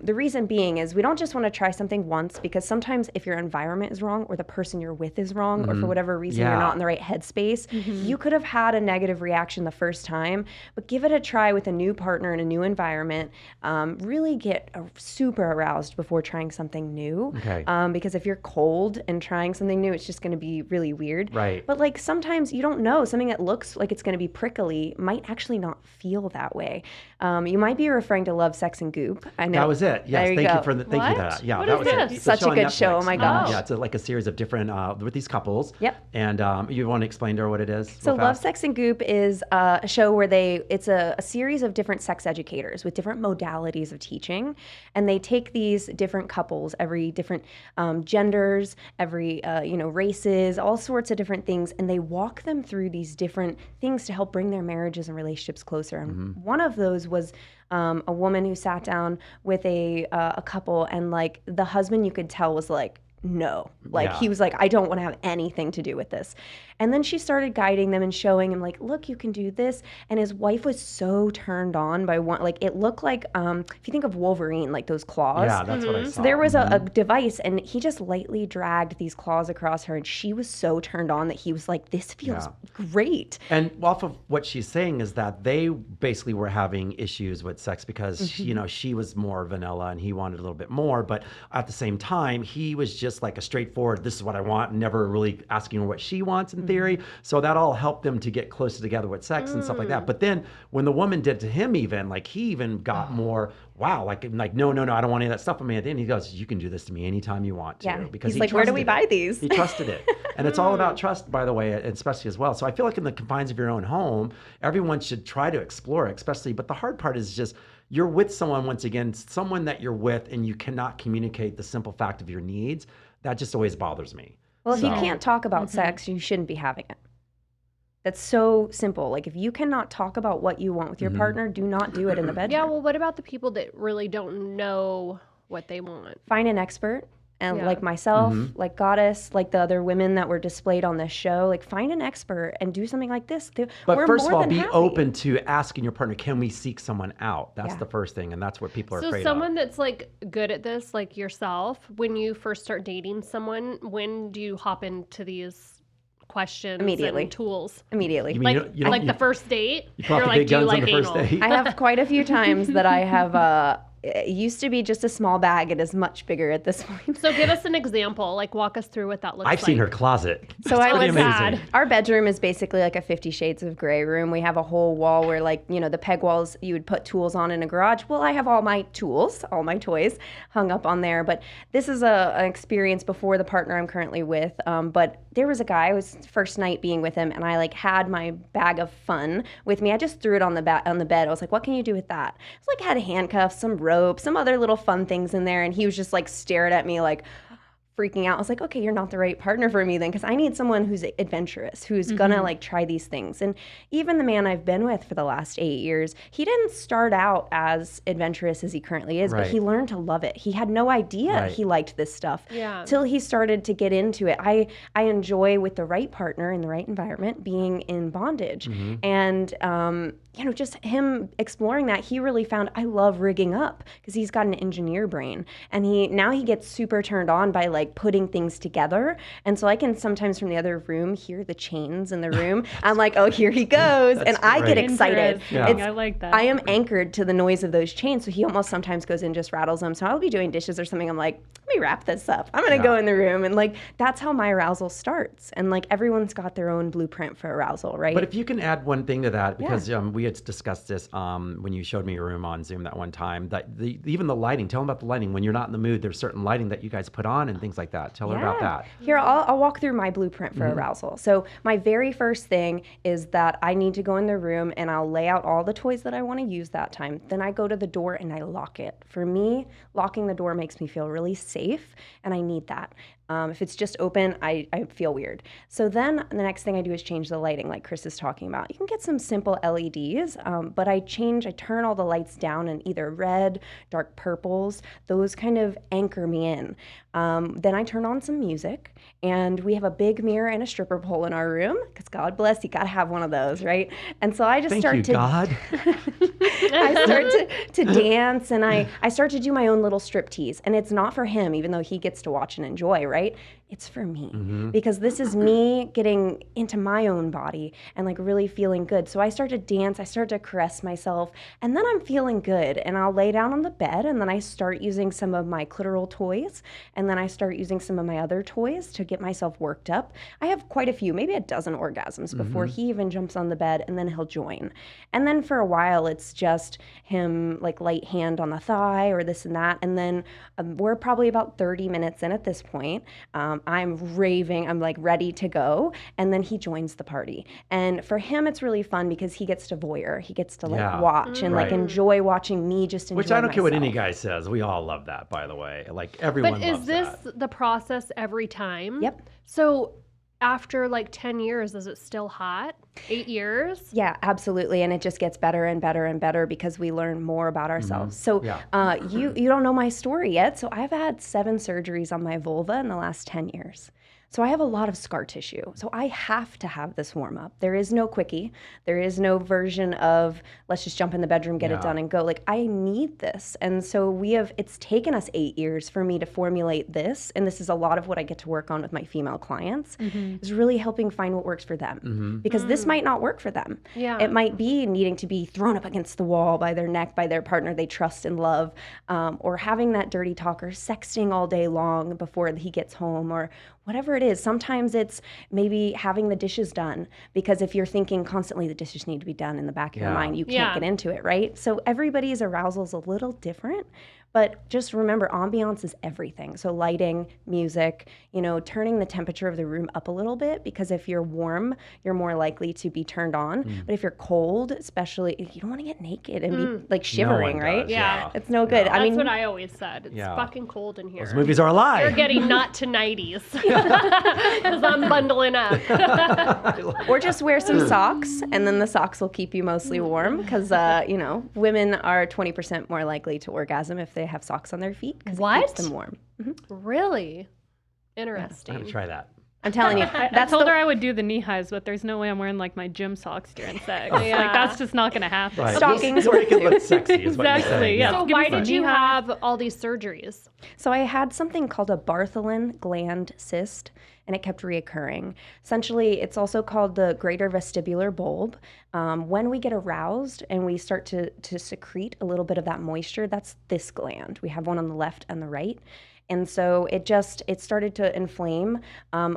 The reason being is we don't just want to try something once, because sometimes if your environment is wrong or the person you're with is wrong or for whatever reason Yeah. you're not in the right headspace, you could have had a negative reaction the first time, but give it a try with a new partner in a new environment. Really get super aroused before trying something new. Okay. Because if you're cold and trying something new, it's just going to be really weird. Right. But like sometimes you don't know, something that looks like it's going to be prickly might actually not feel that way. You might be referring to love, sex, and goop. I know. That was it. Yes, There you thank go. you for thank you for What? that. Yeah, What that is was this? it. It's Such a on good show. Oh Netflix. my gosh. Yeah, it's like a series of different with these couples. Yep. And you want to explain to her what it is? So real Love, fast? Sex, and Goop is a show where it's a series of different sex educators with different modalities of teaching. And they take these different couples, every different genders, every, races, all sorts of different things. And they walk them through these different things to help bring their marriages and relationships closer. And one of those was a woman who sat down with a couple, and like the husband, you could tell, was like, no, like Yeah. he was like, I don't want to have anything to do with this. And then she started guiding them and showing him like, look, you can do this. And his wife was so turned on by one, like it looked like, if you think of Wolverine, like those claws. Yeah, that's what I saw. So there was a device, and he just lightly dragged these claws across her, and she was so turned on that he was like, this feels great. And off of what she's saying is that they basically were having issues with sex because she was more vanilla and he wanted a little bit more, but at the same time he was just like a straightforward, this is what I want, never really asking her what she wants in theory. So that all helped them to get closer together with sex and stuff like that. But then when the woman did to him, even like he even got more, wow, like no, I don't want any of that stuff. I mean, at the end he goes, you can do this to me anytime you want to. Yeah. Because He's he like, where do we trusted buy it. these? He trusted it. And it's all about trust, by the way, especially as well. So I feel like in the confines of your own home, everyone should try to explore it, especially. But the hard part is just you're with someone, once again, someone that you're with, and you cannot communicate the simple fact of your needs. That just always bothers me. Well, if you can't talk about sex, you shouldn't be having it. That's so simple. Like if you cannot talk about what you want with your partner, do not do it in the bedroom. Yeah, well, what about the people that really don't know what they want? Find an expert. And Yeah. like myself, like Goddess, like the other women that were displayed on this show, like find an expert and do something like this. But We're first of more all, than be happy. open to asking your partner, can we seek someone out? That's Yeah. the first thing. And that's what people are So afraid someone of. that's like good at this, like yourself, when you first start dating someone, when do you hop into these questions Immediately. and tools? Immediately. You mean Like, you don't- like the first date, You pull out you're the like, big do you guns like on the anal? first date? I have quite a few times that I have, it used to be just a small bag. It is much bigger at this point. So give us an example, like walk us through what that looks like. I've seen her closet. So I pretty was amazing. Our bedroom is basically like a 50 Shades of Grey room. We have a whole wall where, like, the peg walls you would put tools on in a garage. Well, I have all my tools, all my toys hung up on there. But this is an experience before the partner I'm currently with. But there was a guy, it was first night being with him, and I like had my bag of fun with me. I just threw it on the bed. I was like, what can you do with that? It's like had handcuffs, some rope, some other little fun things in there. And he was just like stared at me like freaking out. I was like, okay, you're not the right partner for me then, because I need someone who's adventurous, who's gonna like try these things. And even the man I've been with for the last 8 years, he didn't start out as adventurous as he currently is, but Right. he learned to love it. He had no idea Right. he liked this stuff Yeah. till he started to get into it. I enjoy, with the right partner in the right environment, being in bondage. And just him exploring that, he really found I love rigging up, because he's got an engineer brain, and he gets super turned on by like putting things together. And so I can sometimes from the other room hear the chains in the room. I'm like, oh, here he goes, and I get great. excited. Interesting. I like that. I am anchored to the noise of those chains, so he almost sometimes goes and just rattles them. So I'll be doing dishes or something. I'm like, let me wrap this up. I'm gonna go in the room, and like that's how my arousal starts. And like everyone's got their own blueprint for arousal, right? But if you can add one thing to that, because we had discussed this when you showed me your room on Zoom that one time, that even the lighting, tell them about the lighting. When you're not in the mood, there's certain lighting that you guys put on and things like that. Tell her about that. Here, I'll walk through my blueprint for arousal. So my very first thing is that I need to go in the room and I'll lay out all the toys that I want to use that time. Then I go to the door and I lock it. For me, locking the door makes me feel really safe, and I need that. If it's just open, I feel weird. So then the next thing I do is change the lighting, like Chris is talking about. You can get some simple LEDs, but I turn all the lights down in either red, dark purples. Those kind of anchor me in. Then I turn on some music, and we have a big mirror and a stripper pole in our room, because God bless, you gotta have one of those, right? And so I just Thank start you, to God. I start to dance, and I start to do my own little strip tease. And it's not for him, even though he gets to watch and enjoy, right? it's for me Mm-hmm. because this is me getting into my own body and like really feeling good. So I start to dance, I start to caress myself, and then I'm feeling good. And I'll lay down on the bed and then I start using some of my clitoral toys, and then I start using some of my other toys to get myself worked up. I have quite a few, maybe a dozen orgasms before he even jumps on the bed, and then he'll join. And then for a while it's just him like light hand on the thigh or this and that. And then we're probably about 30 minutes in at this point. I'm raving, I'm like ready to go, and then he joins the party. And for him, it's really fun because he gets to voyeur, he gets to like Yeah. watch and like Right. enjoy watching me just enjoy Which I don't care what any myself. guy says. We all love that, by the way. Like everyone But loves is this that. the process every time? Yep. So after like 10 years, is it still hot? 8 years? Yeah, absolutely, and it just gets better and better and better because we learn more about ourselves. So Yeah. you don't know my story yet. So I've had 7 surgeries on my vulva in the last 10 years. So I have a lot of scar tissue. So I have to have this warm up. There is no quickie. There is no version of let's just jump in the bedroom, get it done and go. Like I need this. And so it's taken us 8 years for me to formulate this. And this is a lot of what I get to work on with my female clients is really helping find what works for them. Because this might not work for them. Yeah. It might be needing to be thrown up against the wall by their neck, by their partner they trust and love, or having that dirty talk or sexting all day long before he gets home or whatever it is. Sometimes it's maybe having the dishes done because if you're thinking constantly the dishes need to be done in the back of your mind, you can't Yeah. get into it, right? So everybody's arousal is a little different, but just remember ambiance is everything. So lighting, music, turning the temperature of the room up a little bit because if you're warm, you're more likely to be turned on. But if you're cold, especially, you don't want to get naked and be like shivering, one right? does, Yeah. It's no good. That's what I always said. It's Yeah. fucking cold in here. Those movies are a lie. You're getting not to 90s. Because I'm bundling up. Or just wear some socks, and then the socks will keep you mostly warm because, women are 20% more likely to orgasm if they have socks on their feet because it What? keeps them warm. Really? I'm Interesting. gonna try that. I'm telling you, I that's told the her I would do the knee highs, but there's no way I'm wearing like my gym socks during sex. Like that's just not gonna happen. Right. Stockings You'll make it look sexy. Is what you're Exactly, saying. yeah. So Give me why some did you knee-high. have all these surgeries? So I had something called a Bartholin gland cyst, and it kept reoccurring. Essentially, it's also called the greater vestibular bulb. When we get aroused and we start to secrete a little bit of that moisture, that's this gland. We have one on the left and the right. And so it started to inflame.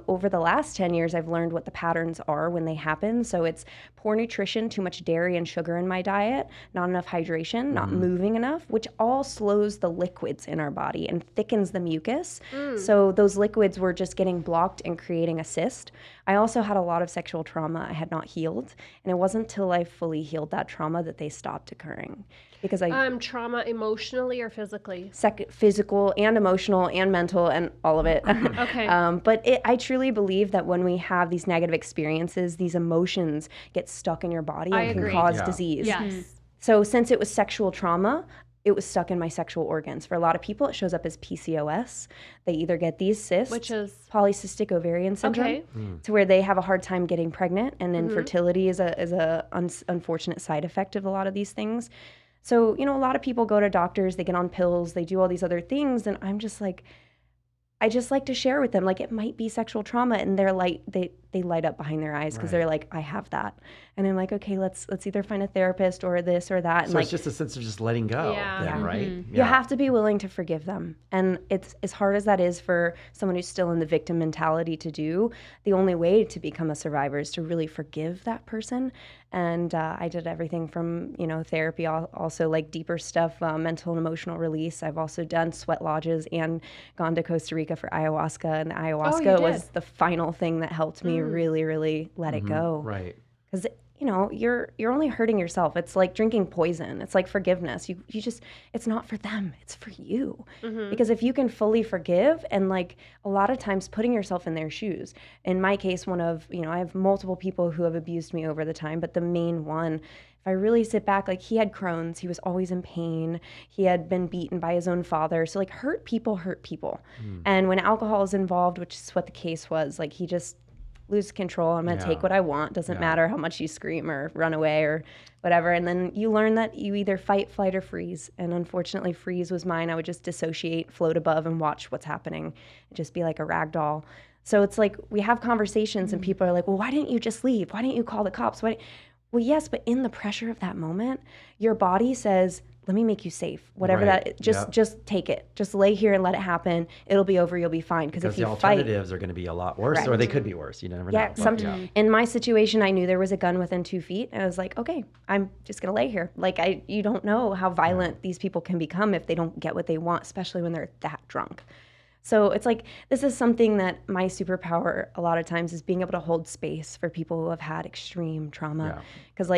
Over the last 10 years, I've learned what the patterns are when they happen. So it's poor nutrition, too much dairy and sugar in my diet, not enough hydration, not moving enough, which all slows the liquids in our body and thickens the mucus. So those liquids were just getting blocked and creating a cyst. I also had a lot of sexual trauma I had not healed. And it wasn't until I fully healed that trauma that they stopped occurring. Because Trauma emotionally or physically? physical and emotional and mental and all of it. Okay. But I truly believe that when we have these negative experiences, these emotions get stuck in your body I and can agree. cause Yeah. disease. Yes. So since it was sexual trauma, it was stuck in my sexual organs. For a lot of people, it shows up as PCOS. They either get these cysts, Which is? polycystic ovarian syndrome, Okay. to where they have a hard time getting pregnant, and infertility is a unfortunate side effect of a lot of these things. So, a lot of people go to doctors, they get on pills, they do all these other things, and I'm just like, I just like to share with them, like it might be sexual trauma, and they light up behind their eyes because they're like, I have that, and I'm like, okay, let's either find a therapist or this or that, and So like it's just a sense of just letting go. Yeah. Then, Yeah. right? you have to be willing to forgive them. And it's as hard as that is for someone who's still in the victim mentality to do, the only way to become a survivor is to really forgive that person. And I did everything from, therapy, also like deeper stuff, mental and emotional release. I've also done sweat lodges and gone to Costa Rica for ayahuasca. And ayahuasca was the final thing that helped me really, really let it go. Right. Because you're only hurting yourself. It's like drinking poison. It's like forgiveness. You just, it's not for them. It's for you. Because if you can fully forgive and like a lot of times putting yourself in their shoes. In my case, I have multiple people who have abused me over the time, but the main one, if I really sit back, like he had Crohn's, he was always in pain. He had been beaten by his own father. So like hurt people hurt people. And when alcohol is involved, which is what the case was, like he just lose control. I'm going to Yeah. take what I want. Doesn't Yeah. matter how much you scream or run away or whatever. And then you learn that you either fight, flight, or freeze. And unfortunately, freeze was mine. I would just dissociate, float above, and watch what's happening. And just be like a rag doll. So it's like we have conversations and people are like, well, why didn't you just leave? Why didn't you call the cops? Well, yes, but in the pressure of that moment, your body says, let me make you safe. Whatever Right. just take it. Just lay here and let it happen. It'll be over. You'll be fine. Because if the you fight, alternatives are going to be a lot worse, or Correct. they could be worse. You never yeah, know. But, in my situation, I knew there was a gun within 2 feet. And I was like, okay, I'm just going to lay here. Like, you don't know how violent these people can become if they don't get what they want, especially when they're that drunk. So it's like, this is something that my superpower a lot of times is being able to hold space for people who have had extreme trauma. Because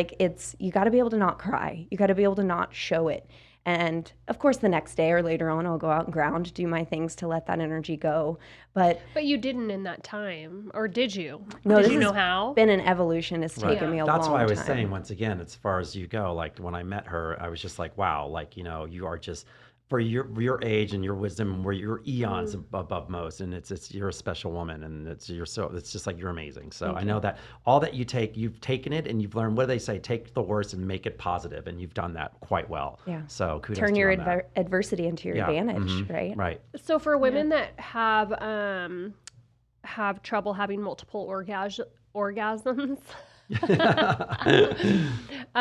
you got to be able to not cry. You got to be able to not show it. And of course, the next day or later on, I'll go out and ground, do my things to let that energy go. But you didn't in that time, or did you? no, did this you know has how? been an evolution. It's taken me a long That's time. why I was saying, once again, as far as you go, like when I met her, I was just like, wow, like, you are just, for your age and your wisdom, where you're eons above most, and it's you're a special woman, and it's just like you're amazing. So I know that all that you take, you've taken it and you've learned. What do they say? Take the worst and make it positive, and you've done that quite well. Yeah. So kudos Turn to your you on that. adversity into your advantage, right? Right. So for women that have trouble having multiple orgasms,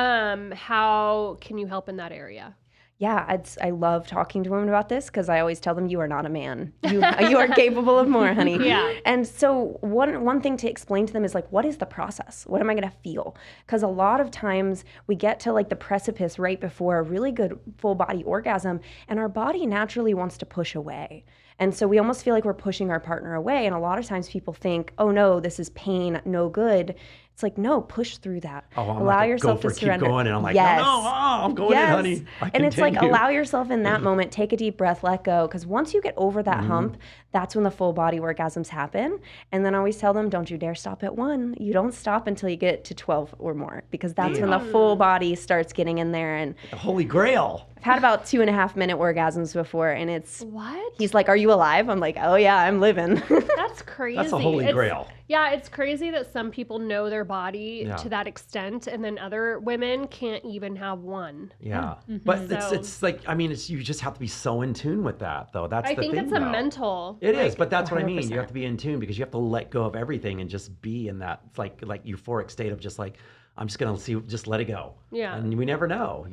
how can you help in that area? Yeah, I love talking to women about this because I always tell them you are not a man. You are capable of more, honey. Yeah. And so one thing to explain to them is like, what is the process? What am I going to feel? Because a lot of times we get to like the precipice right before a really good full body orgasm, and our body naturally wants to push away. And so we almost feel like we're pushing our partner away. And a lot of times people think, oh no, this is pain, no good. It's like, no, push through that. Oh, I'm allow like, yourself go to for it, surrender. keep going, and I'm like, yes. no, I'm going in, honey. And it's like, allow yourself in that moment, take a deep breath, let go. Because once you get over that hump, that's when the full body orgasms happen. And then I always tell them, don't you dare stop at 1. You don't stop until you get to 12 or more, because that's when the full body starts getting in there. And the Holy Grail. I've had about 2.5-minute orgasms before, and it's, What? he's like, are you alive? I'm like, oh yeah, I'm living. That's crazy. That's the Holy Grail. Yeah, it's crazy that some people know their body to that extent, and then other women can't even have one. Yeah, but So- it's like, I mean, you just have to be so in tune with that, though. That's I the think thing. it's a though. mental. It is, but that's what I mean. 100%. You have to be in tune, because you have to let go of everything and just be in that like euphoric state of just like, I'm just gonna just let it go. Yeah. And we never know,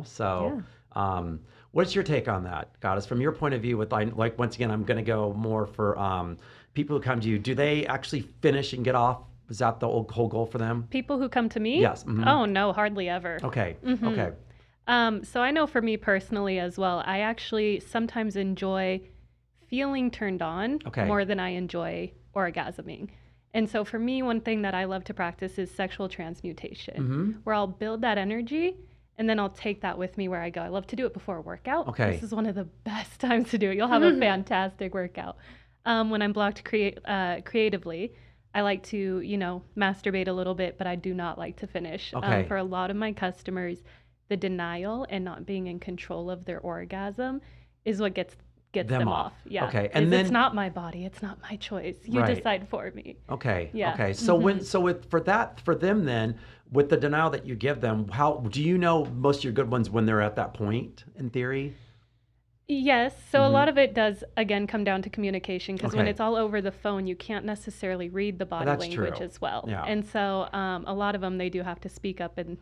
So, what's your take on that, Goddess, from your point of view? With like once again, I'm gonna go more for people who come to you. Do they actually finish and get off? Is that the whole goal for them? People who come to me? Yes. Mhm. Oh, no, hardly ever. Okay. Mm-hmm. Okay. So I know for me personally as well, I actually sometimes enjoy feeling turned on more than I enjoy orgasming. And so for me, one thing that I love to practice is sexual transmutation, where I'll build that energy and then I'll take that with me where I go. I love to do it before a workout. Okay. This is one of the best times to do it. You'll have a fantastic workout. When I'm blocked creatively, I like to, masturbate a little bit, but I do not like to finish. Okay. For a lot of my customers, the denial and not being in control of their orgasm is what gets them off. Yeah. Okay. And And then it's not my body. It's not my choice. You Right. decide for me. Okay. Yeah. Okay. So for them then, with the denial that you give them, how do you know most of your good ones when they're at that point, in theory? Yes. So a lot of it does, again, come down to communication, because when Okay. it's all over the phone, you can't necessarily read the body That's language true. as well. Yeah. And so a lot of them, they do have to speak up and,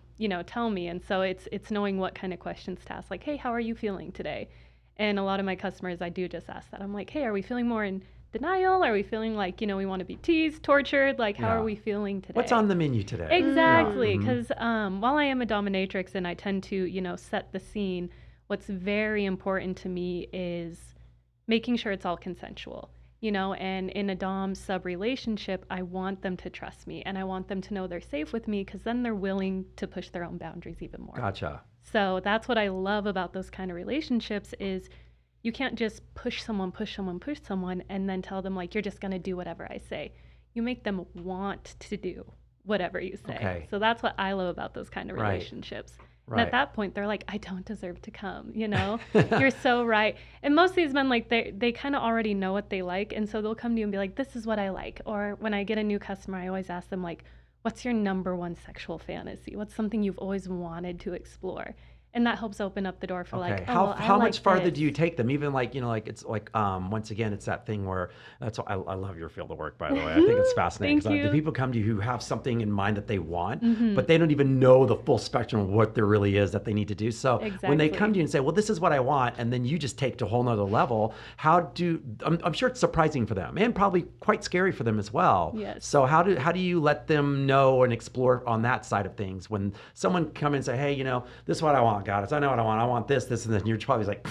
tell me. And so it's knowing what kind of questions to ask, like, hey, how are you feeling today? And a lot of my customers, I do just ask that. I'm like, hey, are we feeling more in denial? Are we feeling like, we want to be teased, tortured? Like, how Yeah. are we feeling today? What's on the menu today? Exactly, Yeah. because while I am a dominatrix and I tend to, set the scene, what's very important to me is making sure it's all consensual, and in a dom sub relationship, I want them to trust me and I want them to know they're safe with me, because then they're willing to push their own boundaries even more. Gotcha. So that's what I love about those kind of relationships is you can't just push someone, and then tell them like, you're just going to do whatever I say. You make them want to do whatever you say. Okay. So that's what I love about those kind of Right. relationships. And at that point, they're like, I don't deserve to come, you know? You're so right. And most of these men, like, they kind of already know what they like. And so they'll come to you and be like, this is what I like. Or when I get a new customer, I always ask them, like, what's your number one sexual fantasy? What's something you've always wanted to explore? And that helps open up the door for like, oh, well, how much farther this. do you take them? Even like, you know, like it's like, once again, it's that thing where I love your field of work, by the way. I think it's fascinating. Thank you. The people come to you who have something in mind that they want, but they don't even know the full spectrum of what there really is that they need to do. So when they come to you and say, well, this is what I want, and then you just take to a whole nother level, I'm sure it's surprising for them and probably quite scary for them as well. Yes. So how do you let them know and explore on that side of things when someone come in and say, hey, you know, this is what I want, goddess. I know what I want. I want this, and this. And you're probably like,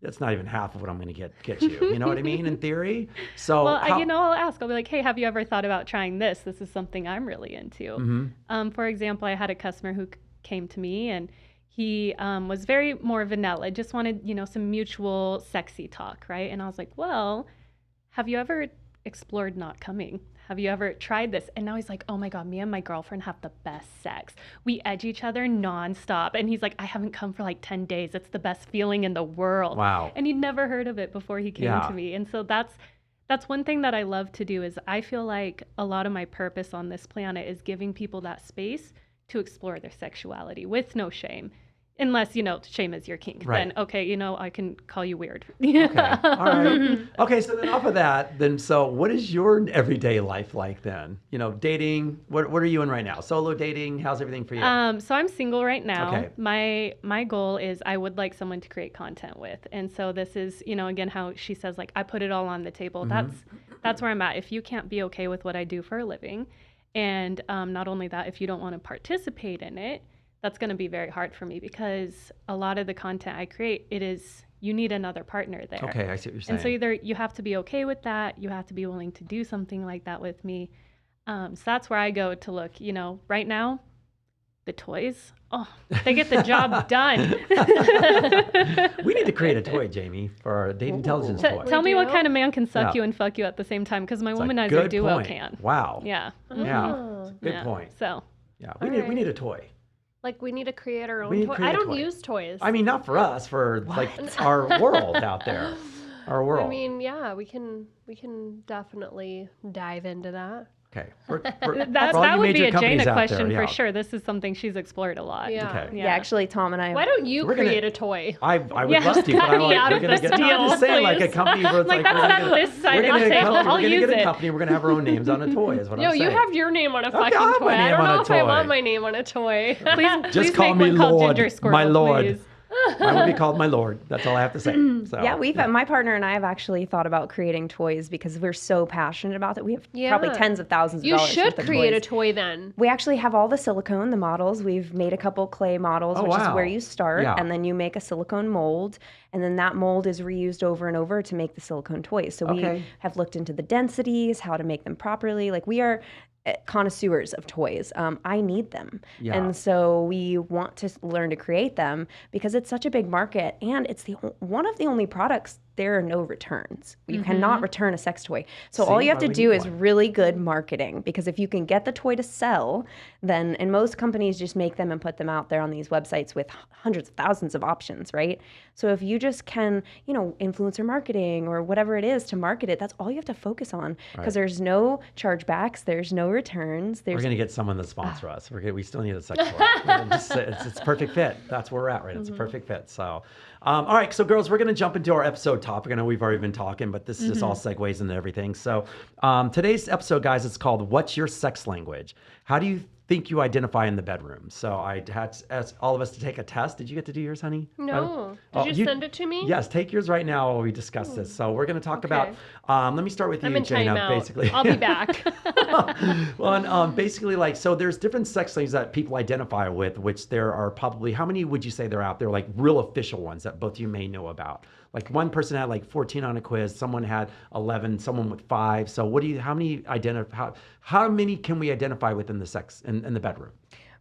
that's not even half of what I'm going to get you. You know what I mean? In theory. So, well, I'll ask. I'll be like, hey, have you ever thought about trying this? This is something I'm really into. For example, I had a customer who came to me and he was very more vanilla, just wanted, you know, some mutual sexy talk, right? And I was like, well, have you ever explored not coming? Have you ever tried this? And now he's like, oh my God, me and my girlfriend have the best sex. We edge each other nonstop. And he's like, I haven't come for like 10 days. It's the best feeling in the world. Wow. And he'd never heard of it before he came to me. And so that's one thing that I love to do is I feel like a lot of my purpose on this planet is giving people that space to explore their sexuality with no shame. Unless, you know, shame is your kink. Right. Then, okay, you know, I can call you weird. Okay. All right. Okay. So then off of that, so what is your everyday life like then? You know, dating, what are you in right now? Solo dating? How's everything for you? So I'm single right now. Okay. My goal is I would like someone to create content with. And so this is, you know, again, how she says, like, I put it all on the table. That's where I'm at. If you can't be okay with what I do for a living, and not only that, if you don't want to participate in it, that's going to be very hard for me because a lot of the content I create, you need another partner there. Okay, I see what you're saying. And so either you have to be okay with that, you have to be willing to do something like that with me. So that's where I go to look, you know, right now, the toys, they get the job done. We need to create a toy, Jamie, for our date intelligence toy. Tell me what kind of man can suck you and fuck you at the same time because my womanizer duo point. can. Wow. Yeah. Yeah. Good point. So. Yeah, we need a toy. Like we need to create our We need own to toy. create I a don't toy. use toys. I mean, not for us, for like our world out there. Our world. I mean, yeah, we can definitely dive into that. Okay. That would be a Jayna question there, for sure. This is something she's explored a lot. Yeah. Okay. Yeah, actually, Tom and I. Why don't you We're gonna- create a toy? I would Yeah, love to, but cut me out we're of gonna this get. No, I'm just deal, saying, like a please. company where it's Like, like that's not this side of the table. I'll We're gonna use get a it. company. We're gonna have our own names on a toy. Is what No, I'm saying. you have your name on a Okay, fucking I'll have toy. my I name don't on a know if I toy. want my name on a toy. Please call make me one called Lord, Ginger Squirrel, my Lord. please. I would be called my Lord. That's all I have to say. So, Yeah, my partner and I have actually thought about creating toys because we're so passionate about it. We have probably tens of thousands of You dollars should worth of create a toys. toy then. We actually have all the silicone, the models. We've made a couple clay models, Oh, which is wow. where you start, Yeah. and then you make a silicone mold, and then that mold is reused over and over to make the silicone toys. So Okay. we have looked into the densities, how to make them properly. Like we are connoisseurs of toys. I need them. Yeah. And so we want to learn to create them because it's such a big market and it's one of the only products there are no returns. You cannot return a sex toy. So all See, you have why to we do need is one. really good marketing because if you can get the toy to sell, then, and most companies just make them and put them out there on these websites with hundreds of thousands of options, right? So if you just can, influencer marketing or whatever it is to market it, that's all you have to focus on because there's no chargebacks, there's no returns. We're gonna get someone to sponsor us. We still need a sex toy. It's perfect fit. That's where we're at, right? It's a perfect fit. So, all right. So, girls, we're gonna jump into our episode topic. I know we've already been talking, but this just all segues into everything. So, today's episode, guys, it's called "What's Your Sex Language?" How do you think you identify in the bedroom? So I had to ask all of us to take a test. Did you get to do yours, honey? No. Oh, Did you send it to me? Yes, take yours right now while we discuss this. So we're going to talk about, let me start with you, I'm in Jayna, timeout. basically. I'll be back. Well, and, basically, so there's different sex languages that people identify with, which there are probably, how many would you say they're out there, like real official ones that both you may know about? Like one person had like 14 on a quiz, someone had 11, someone with 5. So how many can we identify within the sex in the bedroom?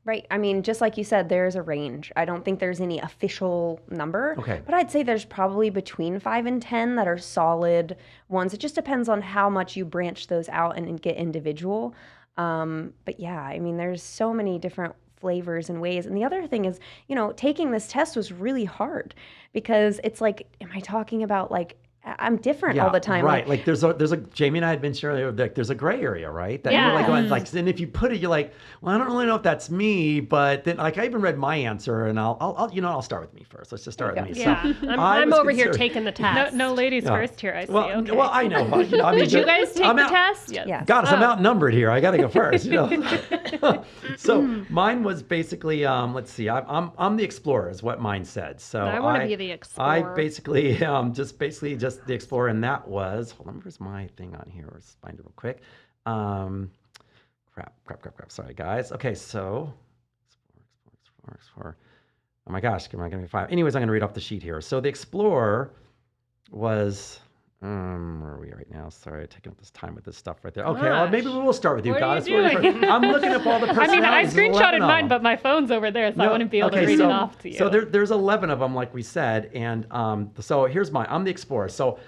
Right. I mean, just like you said, there's a range. I don't think there's any official number. Okay. But I'd say there's probably between 5 and 10 that are solid ones. It just depends on how much you branch those out and get individual. But yeah, I mean, there's so many different flavors and ways. And the other thing is, you know, taking this test was really hard because it's like, am I talking about like, I'm different all the time. Right. Like there's a Jamie and I had mentioned earlier, like there's a gray area, right? That you're like going like, and if you put it, you're like, well, I don't really know if that's me, but then like I even read my answer, and I'll start with me first. Let's just start with me. Yeah, So I'm over here taking the test. No ladies first here, I see. Well, Okay. well, I know. But, I mean, Did you guys take the test? Yes. Yes. Goddess, I'm outnumbered here. I got to go first. You know. So mine was basically, let's see, I'm the explorer, is what mine said. So I want to be the explorer. I basically just the explorer, and that was, hold on, where's my thing on here? Let's find it real quick. Crap. Sorry, guys. Okay, so explore. Oh my gosh, am I going to be 5? Anyways, I'm going to read off the sheet here. So the explorer was, where are we right now? Sorry, taking up this time with this stuff right there. Okay, well, maybe we will start with you, What are Goddess. you doing? I'm looking up all the I mean, I personalities. There's 11 screenshotted of mine, them. but my phone's over there, so I wouldn't be able to read it off to you. So there's 11 of them, like we said, and so here's mine. I'm the explorer. So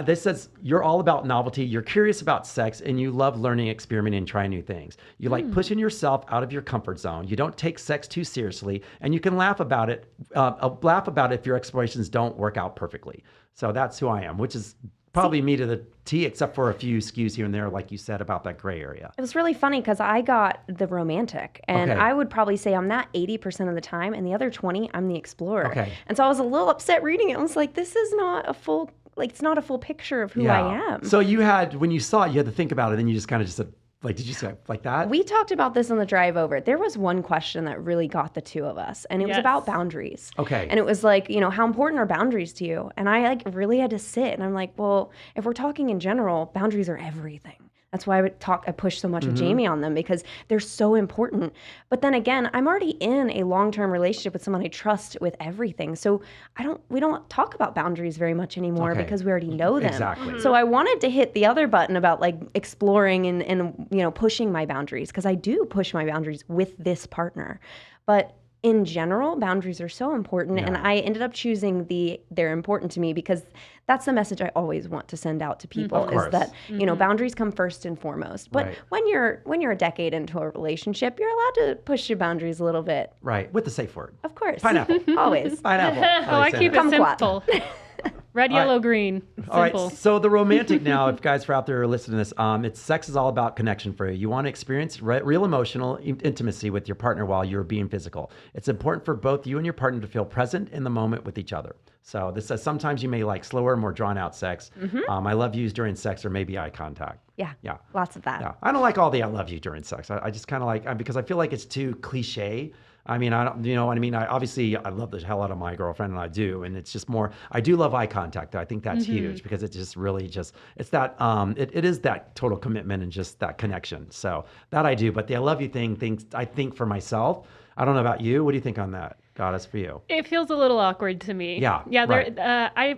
this says you're all about novelty. You're curious about sex, and you love learning, experimenting, and trying new things. You like pushing yourself out of your comfort zone. You don't take sex too seriously, and you can laugh about it. Laugh about it if your explorations don't work out perfectly. So that's who I am, which is probably me to the T, except for a few skews here and there, like you said about that gray area. It was really funny because I got the romantic, and Okay. I would probably say I'm that 80% of the time, and the other 20, I'm the explorer. Okay. And so I was a little upset reading it. I was like, this is not a full, like, it's not a full picture of who I am. So you had, when you saw it, you had to think about it, and you just kind of just said, like, did you say like that? We talked about this on the drive over. There was one question that really got the two of us, and it was Yes. about boundaries. Okay. And it was like, you know, how important are boundaries to you? And I like really had to sit, and I'm like, well, if we're talking in general, boundaries are everything. That's why I push so much with Jamie on them, because they're so important. But then again, I'm already in a long-term relationship with someone I trust with everything. So we don't talk about boundaries very much anymore Okay. because we already know them. Exactly. So I wanted to hit the other button about like exploring and you know, pushing my boundaries, because I do push my boundaries with this partner. But in general, boundaries are so important, and I ended up choosing they're important to me because that's the message I always want to send out to people Of course. is that, you know, boundaries come first and foremost. But Right. when you're a decade into a relationship, you're allowed to push your boundaries a little bit. Right, with the safe word. Of course. Pineapple. Always. Pineapple. Oh, I keep it Kumquat. simple. Red, All right. yellow, green. All right, Simple. so the romantic now, if guys are out there listening to this, it's sex is all about connection for you. You want to experience real emotional intimacy with your partner while you're being physical. It's important for both you and your partner to feel present in the moment with each other. So this says sometimes you may like slower, more drawn out sex. I love yous during sex, or maybe eye contact. Yeah. Yeah. Lots of that. Yeah, I don't like all the I love you during sex. I just kind of like, because I feel like it's too cliche. I mean, I don't, you know what I mean? I love the hell out of my girlfriend, and I do. And it's just more, I do love eye contact, though. I think that's huge, because it's just really just, it's that, it is that total commitment and just that connection. So that I do. But the I love you things, I think for myself, I don't know about you. What do you think on that, Goddess, for you? It feels a little awkward to me. Yeah, Yeah. right.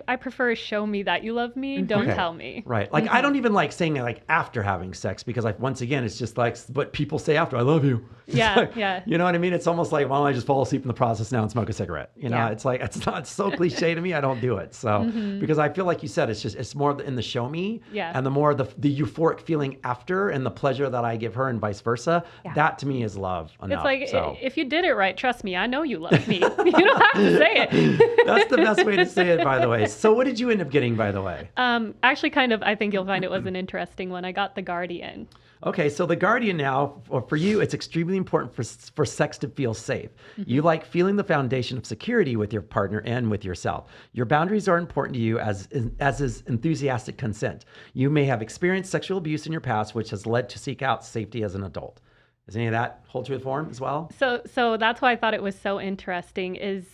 I prefer show me that you love me. Don't Okay. tell me. Right. Like, I don't even like saying it like after having sex, because like, once again, it's just like what people say after, I love you. It's Yeah, like, yeah. You know what I mean? It's almost like, why don't I just fall asleep in the process now and smoke a cigarette? You know, Yeah. it's like, it's not so cliche to me. I don't do it. So, because I feel like you said, it's more in the show me. Yeah. And the more the euphoric feeling after, and the pleasure that I give her, and vice versa. Yeah. That to me is love enough. It's like, so. if you did it right, trust me, I know you love me. You don't have to say it. That's the best way to say it, by the way. So what did you end up getting, by the way? Actually, kind of, I think you'll find it was an interesting one. I got the Guardian. Okay, so the Guardian now, for you, it's extremely important for sex to feel safe. You like feeling the foundation of security with your partner and with yourself. Your boundaries are important to you, as is enthusiastic consent. You may have experienced sexual abuse in your past, which has led to seek out safety as an adult. Does any of that hold true form as well? So that's why I thought it was so interesting is,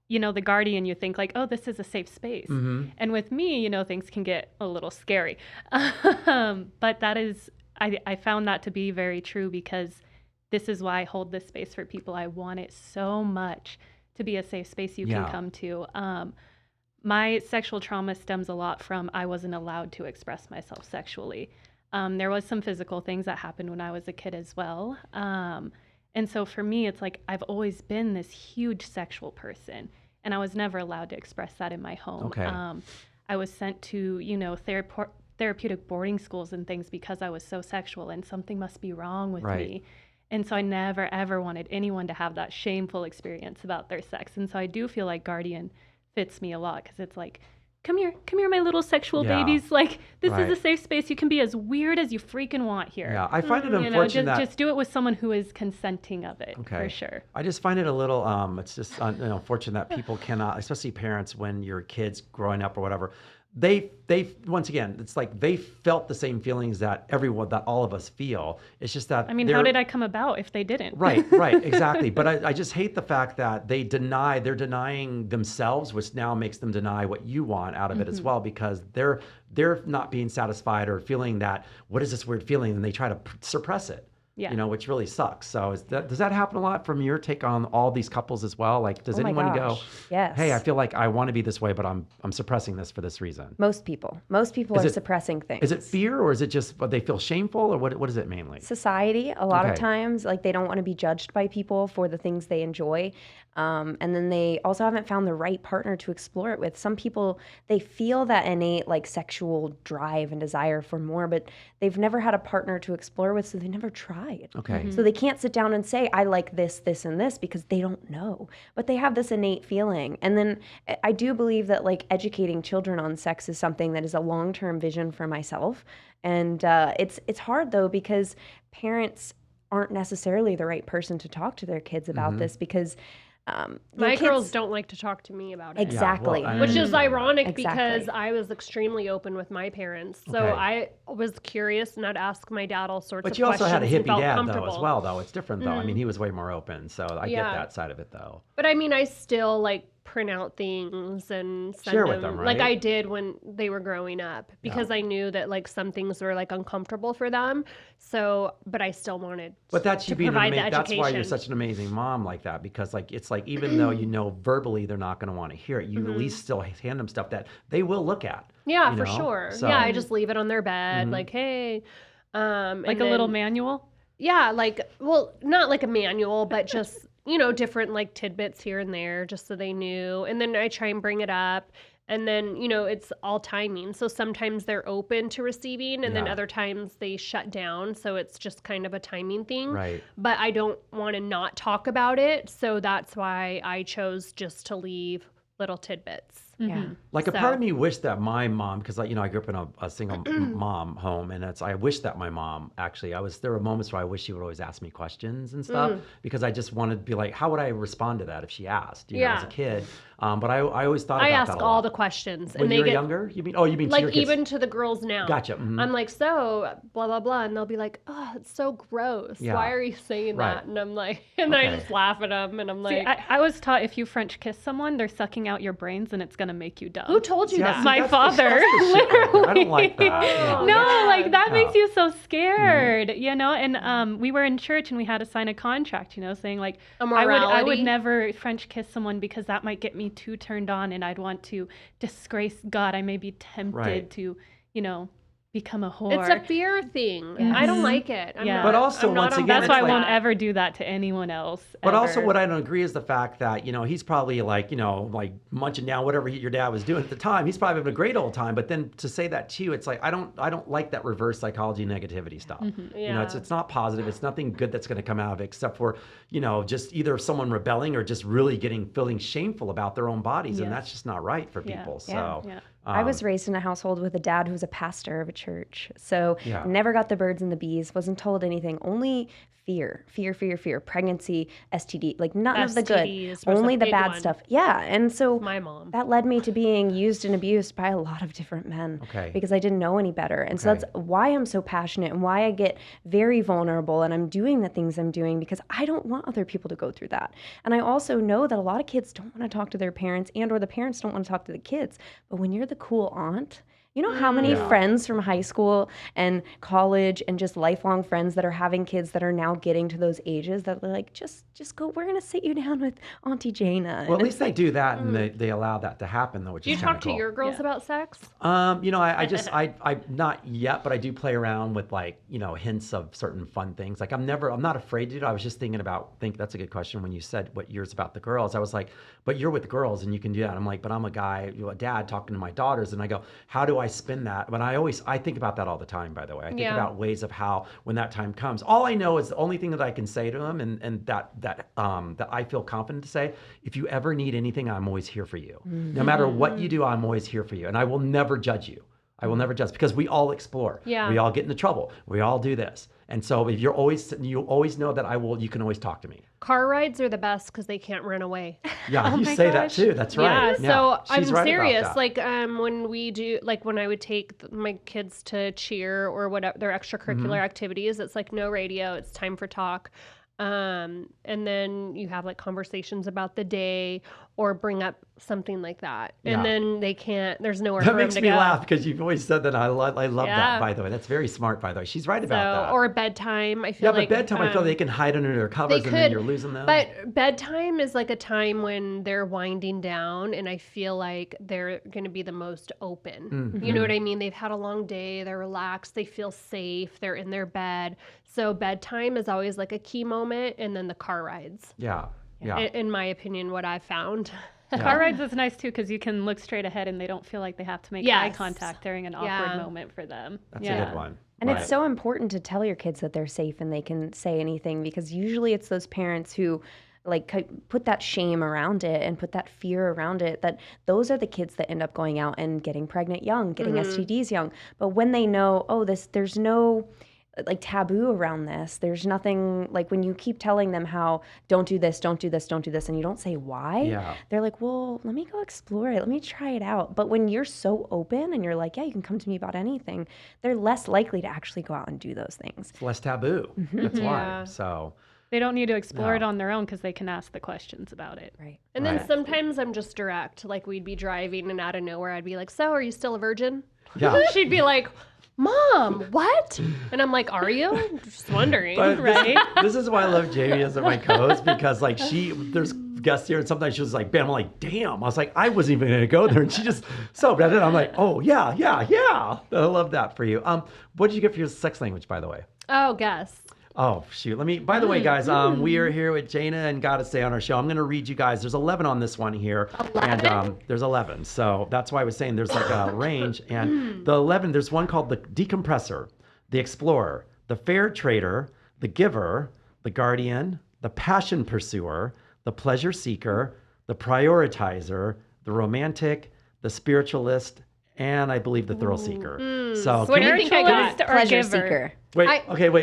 you know, the Guardian, you think like, oh, this is a safe space. And with me, you know, things can get a little scary. But that is, I found that to be very true, because this is why I hold this space for people. I want it so much to be a safe space you Yeah. can come to. My sexual trauma stems a lot from I wasn't allowed to express myself sexually. There was some physical things that happened when I was a kid as well. And so for me, it's like I've always been this huge sexual person, and I was never allowed to express that in my home. Okay. I was sent to, you know, therapeutic boarding schools and things because I was so sexual, and something must be wrong with Right. me. And so I never, ever wanted anyone to have that shameful experience about their sex. And so I do feel like guardian fits me a lot because it's like, come here, my little sexual babies. Like, this is a safe space. You can be as weird as you freaking want here. Yeah, I find it You know, unfortunate just do it with someone who is consenting of it, for sure. I just find it a little, it's just unfortunate that people cannot, especially parents, when your kids growing up or whatever, they once again, it's like they felt the same feelings that all of us feel. It's just that, I mean, how did I come about if they didn't? Right, exactly. But I just hate the fact that they're denying themselves, which now makes them deny what you want out of it as well, because they're not being satisfied or feeling that, what is this weird feeling? And they try to suppress it. Yeah. You know, which really sucks. So does that happen a lot from your take on all these couples as well? Like, does anyone go, yes, hey, I feel like I want to be this way, but I'm suppressing this for this reason? Most people are suppressing things. Is it fear, or is it just they feel shameful, or what is it mainly? Society, a lot of times, like they don't want to be judged by people for the things they enjoy. And then they also haven't found the right partner to explore it with. Some people, they feel that innate like sexual drive and desire for more, but they've never had a partner to explore with, so they never tried. Okay. So they can't sit down and say, I like this, this, and this, because they don't know. But they have this innate feeling. And then I do believe that like educating children on sex is something that is a long-term vision for myself. And it's hard though, because parents aren't necessarily the right person to talk to their kids about this, because my girls don't like to talk to me about it. Exactly. Yeah, well, Which is ironic because Exactly. I was extremely open with my parents. So Okay. I was curious and I'd ask my dad all sorts But of you questions. also had a and hippie felt dad comfortable. though as well, though. It's different though. I mean, he was way more open, so I get that side of it though. But I mean, I still like print out things and send Share them, with them, like right? I did when they were growing up, because I knew that like some things were like uncomfortable for them. So, but I still wanted But that's to you being provide the amazing. That's why you're education. such an amazing mom like that, because like it's like even though you know verbally they're not going to want to hear it, you at least still hand them stuff that they will look at. Yeah, you for know? sure. So- Yeah, I just leave it on their bed, like, hey, Like and a little then- manual? Yeah, like, well, not like a manual, but just, you know, different like tidbits here and there just so they knew. And then I try and bring it up. And then, you know, it's all timing. So sometimes they're open to receiving and then Yeah. other times they shut down. So it's just kind of a timing thing. Right. But I don't want to not talk about it. So that's why I chose just to leave little tidbits. Yeah. Like a So- part of me wished that my mom, because you know I grew up in a single mom home, and I wish that my mom actually there were moments where I wish she would always ask me questions and stuff, because I just wanted to be like, how would I respond to that if she asked, you know, as a Yeah. kid. But I always thought I about ask that a all lot. the questions. When And they you were get younger, you mean to your like kids? even to the girls now. Gotcha, mhm. I'm like, so blah blah blah, and they'll be like, oh, it's so gross. Yeah. Why are you saying Right. that? And I'm like, and I Okay. just laugh at them, and I'm See, like, I was taught if you French kiss someone, they're sucking out your brains and it's going to make you dumb. who told you Yeah, that? see, My that's father, the shit right there. I don't like that. Yeah. No, Yeah. like that makes Yeah. you so scared, you know? And we were in church and we had to sign a contract, you know, saying like A I would morality? never French kiss someone because that might get me too turned on and I'd want to disgrace God. I may be tempted Right. to, you know, become a whore. It's a fear thing. I don't like it. I'm Yeah. not, But also, I'm not once on again, board That's why I with won't that. ever do that to anyone else. But also, ever. what I don't agree is the fact that, you know, he's probably like, you know, like munching down whatever your dad was doing at the time. He's probably having a great old time. But then to say that to you, it's like I don't like that reverse psychology negativity stuff. You know, Yeah. it's not positive. It's nothing good that's going to come out of it, except for, you know, just either someone rebelling or just really feeling shameful about their own bodies, and Yes. that's just not right for Yeah. people. Yeah. So. Yeah. I was raised in a household with a dad who was a pastor of a church. So Yeah. never got the birds and the bees, wasn't told anything, only fear, pregnancy, STD, like none of the good, STDs was a only the big bad one. stuff. Yeah. And so My mom. that led me to being used and abused by a lot of different men Okay. because I didn't know any better. And so Okay. that's why I'm so passionate and why I get very vulnerable and I'm doing the things I'm doing because I don't want other people to go through that. And I also know that a lot of kids don't want to talk to their parents and or the parents don't want to talk to the kids. But when you're the cool aunt, you know how many Yeah. friends from high school and college and just lifelong friends that are having kids that are now getting to those ages that they're like, just go, we're going to sit you down with Auntie Jayna. Well, at And least they do that, and they allow that to happen, though, which Do you is kind talk of to cool. your girls Yeah. about sex? You know, I just, I not yet, but I do play around with like, you know, hints of certain fun things. Like I'm not afraid to do it. I was just thinking that's a good question when you said what yours about the girls. I was like, but you're with girls and you can do that. I'm like, but I'm a guy, a dad talking to my daughters. And I go, how do I spin that, but I think about that all the time, by the way. I think Yeah. about ways of how, when that time comes, all I know is the only thing that I can say to them and that I feel confident to say, if you ever need anything, I'm always here for you. No matter what you do, I'm always here for you. And I will never judge you. I will never judge because we all explore. Yeah. We all get into trouble. We all do this. And so if you always know that you can always talk to me. Car rides are the best because they can't run away. Yeah, Oh you my say that gosh. too. That's right. Yeah, so I'm She's right about serious. that. Like when we do, like when I would take my kids to cheer or whatever their extracurricular activities, it's like no radio. It's time for talk. And then you have like conversations about the day or bring up something like that. And Yeah. then there's nowhere That for them makes to me go. laugh because you've always said that. I love Yeah. that, by the way. That's very smart, by the way. She's right about that. Or bedtime. I feel yeah, like but bedtime, I feel they can hide under their covers and then you're losing them. But bedtime is like a time when they're winding down, and I feel like they're going to be the most open. You know what I mean? They've had a long day, they're relaxed, they feel safe, they're in their bed. So bedtime is always like a key moment, and then the car rides. yeah. In my opinion, what I found. Car rides is nice too because you can look straight ahead and they don't feel like they have to make eye Yes. contact during an Yeah. awkward moment for them. That's a good one. And Right. it's so important to tell your kids that they're safe and they can say anything, because usually it's those parents who like put that shame around it and put that fear around it, that those are the kids that end up going out and getting pregnant young, getting STDs young. But when they know, there's no like taboo around this. There's nothing, like when you keep telling them how don't do this, don't do this, don't do this, and you don't say why, Yeah. they're like, well, let me go explore it. Let me try it out. But when you're so open and you're like, yeah, you can come to me about anything, they're less likely to actually go out and do those things. It's less taboo. That's why. Yeah. So, They don't need to explore No. it on their own because they can ask the questions about it. Right. And then Right. sometimes I'm just direct. Like we'd be driving and out of nowhere I'd be like, so are you still a virgin? yeah. She'd be like, Mom, what? And I'm like, are you? Just wondering, But right? This is why I love Jamie as my co-host, because like there's guests here and sometimes she was like, "Bam," I'm like, "Damn!" I was like, I wasn't even gonna go there, and she just I'm like, "Oh yeah." I love that for you. What did you get for your sex language, by the way? Oh, guess. Oh shoot! By the way, guys, we are here with Jayna and Gotta Say on our show. I'm going to read you guys. There's 11 on this one here, and there's 11. So that's why I was saying there's like a range. And the 11, there's one called the Decompressor, the Explorer, the Fair Trader, the Giver, the Guardian, the Passion Pursuer, the Pleasure Seeker, the Prioritizer, the Romantic, the Spiritualist, and I believe the Thrill Seeker. So What do you think I got? Spiritualist or Pleasure giver? seeker.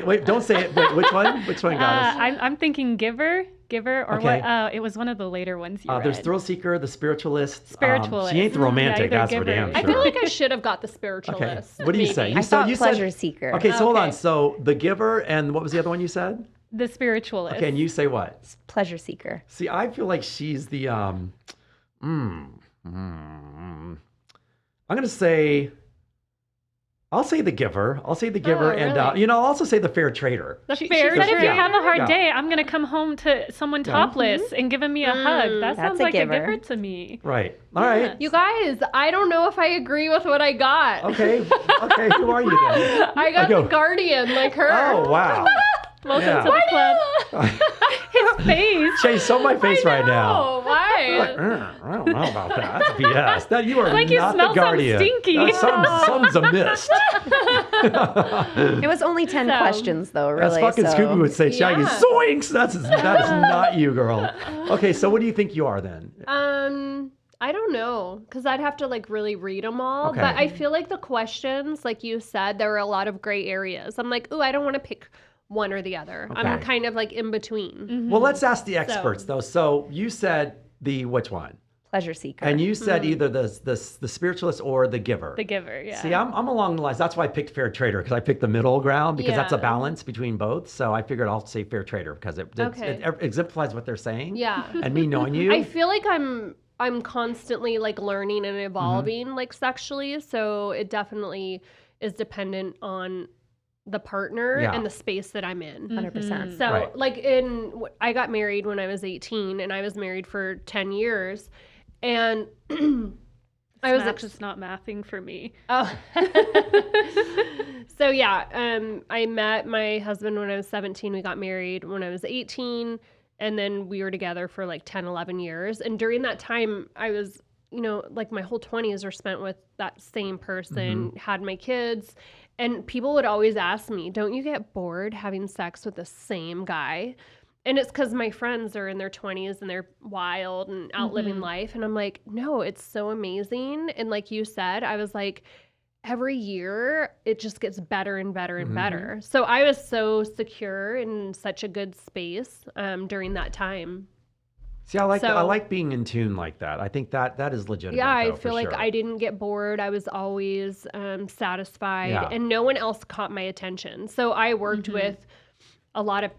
Wait, don't say it. Wait, which one? Which one, guys? I'm thinking giver, or Okay. what? It was one of the later ones you There's read. Thrill Seeker, the Spiritualist. Spiritualist. She ain't the Yeah, romantic, either that's for giver. damn sure. I feel like I should have got the Okay, spiritualist. what do you say? maybe. I thought you pleasure seeker. Okay, so hold on. Okay. So the Giver, and what was the other one you said? The spiritualist. Okay, and you say what? Pleasure seeker. See, I feel like she's the I'm gonna say. I'll say the Giver. I'll say the Giver, and really? I'll also say the Fair Trader. The She fair said if you Yeah. have a hard Yeah. day, I'm gonna come home to someone topless and giving me a hug. That That's sounds a like giver. a giver to me. Right. All right. You guys, I don't know if I agree with what I got. Okay. Okay. Who are you then? I got Okay. the guardian like her. Oh wow. Welcome Yeah. to the club. His face. Shay, show my face right now. Oh, why? I don't know about that. That's BS. That you are Like you not smell the something guardian. stinky. Something's amiss. It was only 10 So- questions, though, As really. fucking so. Scooby would say, Shaggy, Yeah. zoinks! That is not you, girl. Okay, so what do you think you are then? I don't know, because I'd have to like really read them all. Okay. But I feel like the questions, like you said, there were a lot of gray areas. I'm like, ooh, I don't want to pick one or the other. I'm Okay. kind of like in between. Well, let's ask the experts though. So you said the which one? Pleasure seeker. And you said either the spiritualist or the giver. The giver, yeah. See, I'm along the lines. That's why I picked fair trader, because I picked the middle ground, because that's a Yeah. balance between both. So I figured I'll say fair trader because it Okay. exemplifies what they're saying. Yeah. And me knowing you. I feel like I'm constantly like learning and evolving like sexually, so it definitely is dependent on the partner Yeah. and the space that I'm in. 100%. So Right. like I got married when I was 18 and I was married for 10 years and I was Math is not mathing for me. Oh. So yeah, I met my husband when I was 17. We got married when I was 18. And then we were together for like 10, 11 years. And during that time, I was, you know, like my whole 20s are spent with that same person, had my kids. And people would always ask me, don't you get bored having sex with the same guy? And it's because my friends are in their 20s and they're wild and out living life. And I'm like, no, it's so amazing. And like you said, I was like, every year it just gets better and better and better. So I was so secure in such a good space during that time. See, I like being in tune like that. I think that is legitimate. Yeah, I though, feel for like sure. I didn't get bored. I was always satisfied, Yeah. and no one else caught my attention. So I worked with a lot of,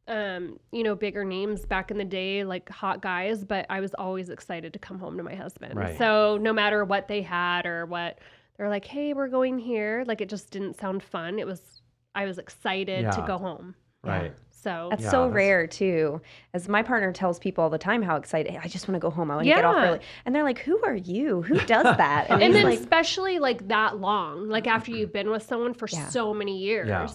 you know, bigger names back in the day, like hot guys, but I was always excited to come home to my husband. Right. So no matter what they had or what, they're like, hey, we're going here. Like, it just didn't sound fun. I was excited to Yeah. go home. Right. So That's Yeah, so that's- rare too. As my partner tells people all the time how excited, "Hey, I just want to go home. I want to get off Yeah. early." And they're like, "Who are you? Who does that?" and he's then like, especially like that long, like after you've been with someone for Yeah. so many years. Yeah.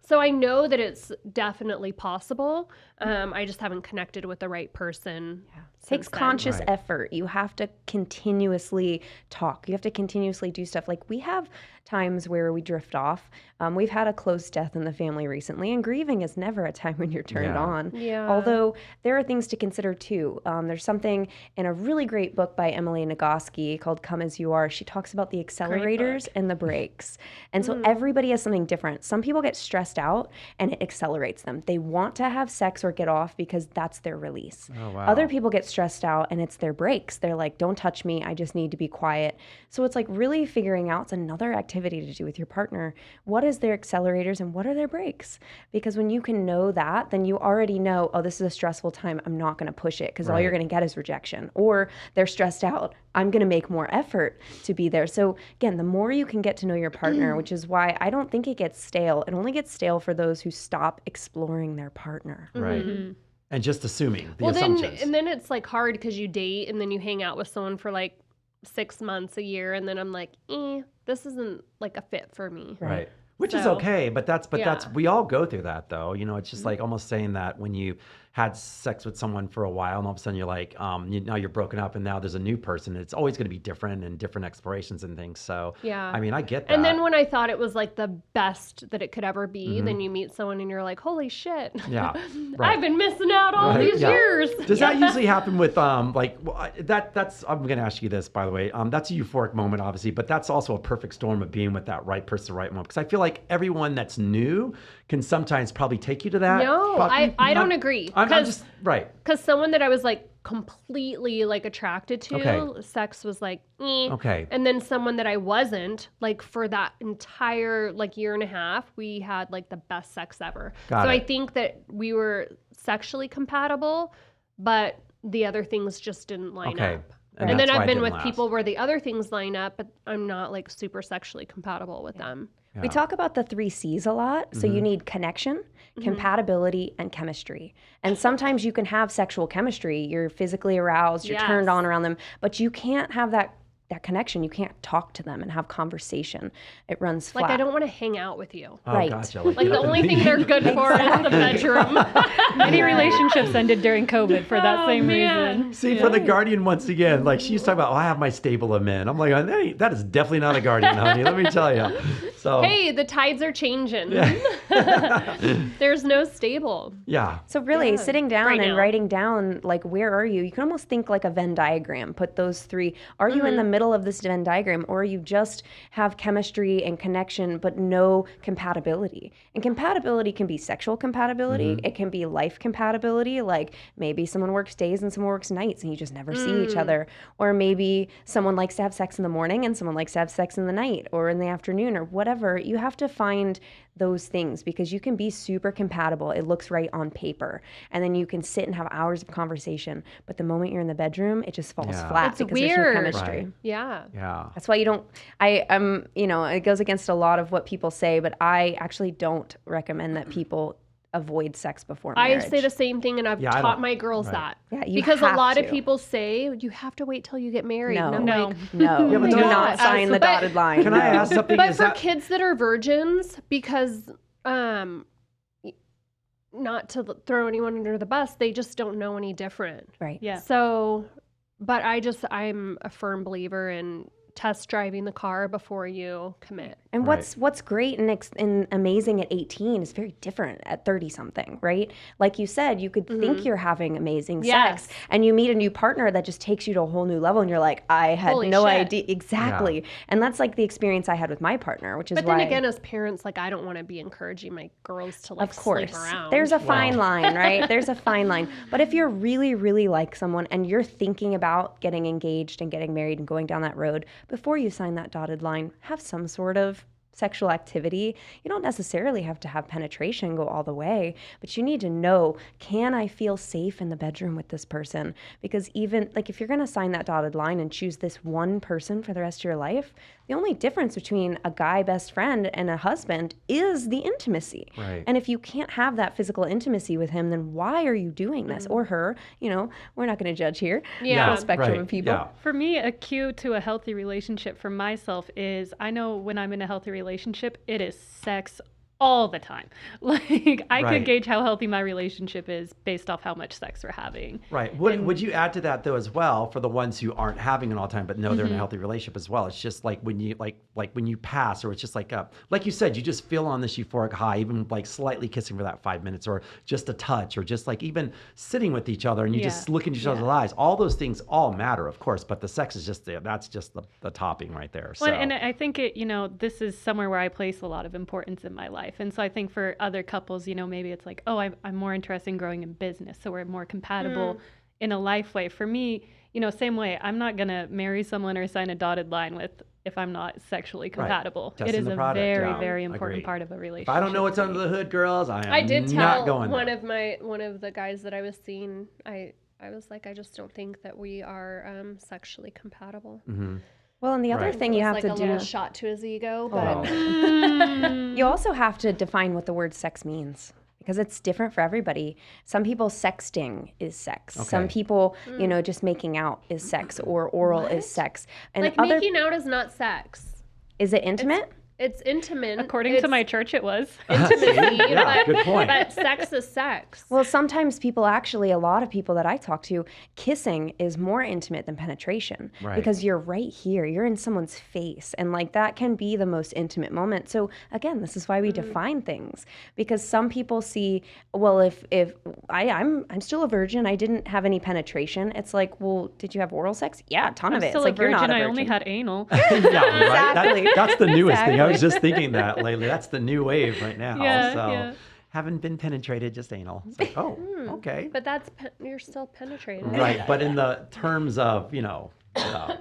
So I know that it's definitely possible. I just haven't connected with the right person. takes since then. conscious Right. effort. You have to continuously talk. You have to continuously do stuff. Like we have times where we drift off. We've had a close death in the family recently, and grieving is never a time when you're turned Yeah. on. Yeah. Although there are things to consider too. There's something in a really great book by Emily Nagoski called Come As You Are. She talks about the accelerators and the brakes. And so everybody has something different. Some people get stressed out and it accelerates them. They want to have sex or get off because that's their release. Oh, wow. Other people get stressed out and it's their brakes. They're like, don't touch me. I just need to be quiet. So it's like really figuring out, it's another activity to do with your partner. What is their accelerators and what are their brakes? Because when you can know that, then you already know, oh, this is a stressful time. I'm not going to push it because all you're Right. going to get is rejection. Or they're stressed out. I'm going to make more effort to be there. So again, the more you can get to know your partner, which is why I don't think it gets stale. It only gets stale for those who stop exploring their partner. Right. And just assuming the Well, then, assumptions. and then it's like hard because you date and then you hang out with someone for like 6 months, a year, and then I'm like, this isn't like a fit for me. Right. Which is So, okay, but that's yeah. we all go through that though. You know, it's just like almost saying that when you had sex with someone for a while and all of a sudden you're like, now you're broken up and now there's a new person. It's always going to be different and different explorations and things. So Yeah. I mean, I get that. And then when I thought it was like the best that it could ever be, then you meet someone and you're like, holy shit. Yeah, right. I've been missing out all Right, these yeah. years. Does that usually happen with that's I'm going to ask you this, by the way. That's a euphoric moment, obviously, but that's also a perfect storm of being with that right person, right moment. Because I feel like everyone that's new can sometimes probably take you to that. No, But I don't agree. I'm Because just right. someone that I was like completely like attracted to, Okay. sex was like, eh. Okay. And then someone that I wasn't, like for that entire like year and a half, we had like the best sex ever. Got so it. I think that we were sexually compatible, but the other things just didn't line Okay. up. And And then that's why I've it been didn't with last. people where the other things line up, but I'm not like super sexually compatible with them. We talk about the 3 C's a lot. So you need connection, compatibility, and chemistry. And sometimes you can have sexual chemistry. You're physically aroused, you're turned Yes. on around them, but you can't have that connection. You can't talk to them and have conversation. It runs flat. Like, I don't want to hang out with you. Oh, Right. gotcha. Like, get the up and only thing leave. they're good for is the bedroom. Many relationships ended during COVID for that Oh, same man. reason. See, for the Guardian, once again, like she's talking about, I have my stable of men. I'm like, that is definitely not a Guardian, honey. Let me tell you. So, Hey, the tides are changing. There's no stable. yeah. So really, Yeah. sitting down Right and now. writing down, like, where are you? You can almost think like a Venn diagram. Put those 3. Are you in the middle of this Venn diagram, or you just have chemistry and connection, but no compatibility? And compatibility can be sexual compatibility. It can be life compatibility. Like maybe someone works days and someone works nights, and you just never see each other. Or maybe someone likes to have sex in the morning and someone likes to have sex in the night or in the afternoon or whatever. You have to find those things because you can be super compatible. It looks right on paper. And then you can sit and have hours of conversation. But the moment you're in the bedroom, it just falls Yeah. flat It's because there's weird. no chemistry. Right. Yeah. Yeah. That's why you don't, it goes against a lot of what people say, but I actually don't recommend that people avoid sex before marriage. I say the same thing, and I've Yeah, I taught don't- my girls right. that. Yeah, you because a have lot of to. people say you have to wait till you get married. No. And I'm No. like, No, Yeah, but do no, not sign the but- dotted line. Can I No. ask something? but Is for that, kids that are virgins, because not to throw anyone under the bus, they just don't know any different. Right. Yeah. So But I'm a firm believer in test driving the car before you commit. And what's great and amazing at 18 is very different at 30 something, right? Like you said, you could think you're having amazing sex, and you meet a new partner that just takes you to a whole new level, and you're like, I had Holy no shit. idea. Exactly. And that's like the experience I had with my partner, which is But why. then again, as parents, like I don't want to be encouraging my girls to like Of course. sleep around. There's a fine line, right? There's a fine line. But if you're really, really like someone and you're thinking about getting engaged and getting married and going down that road, before you sign that dotted line, have some sort of sexual activity. You don't necessarily have to have penetration go all the way, but you need to know, can I feel safe in the bedroom with this person? Because even like if you're going to sign that dotted line and choose this one person for the rest of your life, the only difference between a guy best friend and a husband is the intimacy. Right. And if you can't have that physical intimacy with him, then why are you doing this? Or her? You know, we're not going to judge here. Yeah. Full spectrum right. of people. Yeah. For me, a cue to a healthy relationship for myself is I know when I'm in a healthy relationship, it is sex all the time. Like I Right. could gauge how healthy my relationship is based off how much sex we're having. Right. Would you add to that though as well for the ones who aren't having it all the time but know they're in a healthy relationship as well? It's just like when you like when you pass, or it's just like you said, you just feel on this euphoric high, even like slightly kissing for that 5 minutes, or just a touch, or just like even sitting with each other and you just look into each other's eyes. All those things all matter, of course, but the sex is just that's just the topping right there. So. Well, and I think this is somewhere where I place a lot of importance in my life. And so I think for other couples, maybe it's like, oh, I'm more interested in growing in business, so we're more compatible in a life way. For me, same way, I'm not going to marry someone or sign a dotted line with if I'm not sexually compatible. Right. It is Testing the a product, very, yeah. very important Agreed. part of a relationship. If I don't know what's under the hood, girls, I did not tell going one there. of the guys that I was seeing, I was like, I just don't think that we are sexually compatible. Mm-hmm. Well, and the other Right. thing It you was have like to a do. little shot to his ego, but You also have to define what the word sex means, because it's different for everybody. Some people sexting is sex. Some Okay. people, just making out is sex, or oral is sex. And like other making out is not sex. is it intimate? It's intimate. According to my church, it was. intimacy, Yeah, good point. But sex is sex. Well, sometimes people actually, a lot of people that I talk to, kissing is more intimate than penetration, Right. because you're right here, you're in someone's face, and like that can be the most intimate moment. So again, this is why we define things, because some people see, well, if I'm still a virgin, I didn't have any penetration. It's like, well, did you have oral sex? Yeah, a ton I'm of it. still It's like a virgin. you're not a I virgin. only had anal. Yeah, right. Exactly. That's the newest thing. I was Exactly. just thinking that lately. That's the new wave right now. Yeah, so yeah. haven't been penetrated, just anal. It's like, oh, okay. But you're still penetrating. Right. But in the terms of,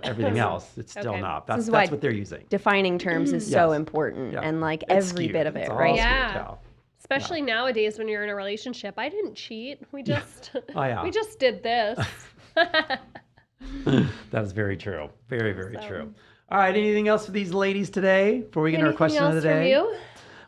everything else, it's still Okay. not. This That's is why what they're using. Defining terms is so Yes. important, Yeah. and like It's every skewed. bit of It's it, all right? skewed, Yeah. Especially nowadays when you're in a relationship. I didn't cheat. We just Oh, yeah. we just did this. That is very true. Very, very true. All right. Anything else for these ladies today before we get into our Anything question else of the from day? you?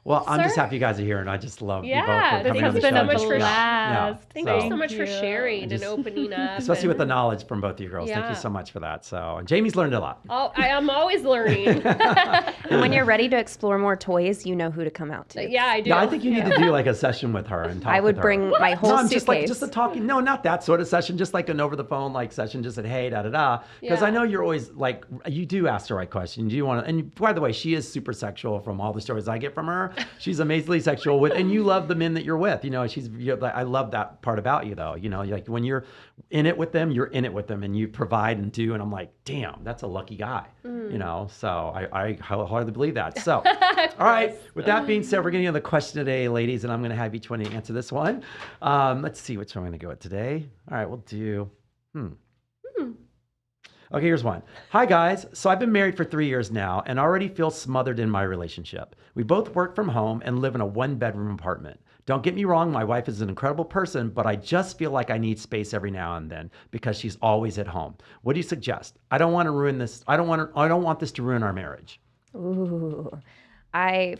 Well, I'm just Sir? happy you guys are here, and I just love you both Yeah, for this coming has on the been show. so much Just- for yeah. Thank So- you so much for Thank you. sharing and Just- opening up. Especially with the and- knowledge from both of you girls. Thank you Yeah. so much for that. So, and Jamie's learned a lot. Oh, I'm always learning. And when you're ready to explore more toys, you know who to come out to. Yeah, I do. Yeah, I think you need to do like a session with her and talk. I would with her. bring my whole No, I'm suitcase. just a talking. No, not that sort of session. Just like an over the phone like session. Just said, hey, da da da. Because Yeah. I know you're always like, you do ask the right questions. You want to. And by the way, she is super sexual from all the stories I get from her. She's amazingly sexual and you love the men that you're with. I love that part about you though. Like when you're in it with them, you're in it with them, and you provide and do. And I'm like, damn, that's a lucky guy. So I hardly believe that. So, all right. With that being said, we're getting to the question today, ladies, and I'm going to have each one to answer this one. Let's see which one I'm going to go with today. All right, we'll do. Okay, here's one. Hi, guys. So I've been married for 3 years now and already feel smothered in my relationship. We both work from home and live in a one-bedroom apartment. Don't get me wrong, my wife is an incredible person, but I just feel like I need space every now and then because she's always at home. What do you suggest? I don't want to ruin this. I don't want this to ruin our marriage. Ooh.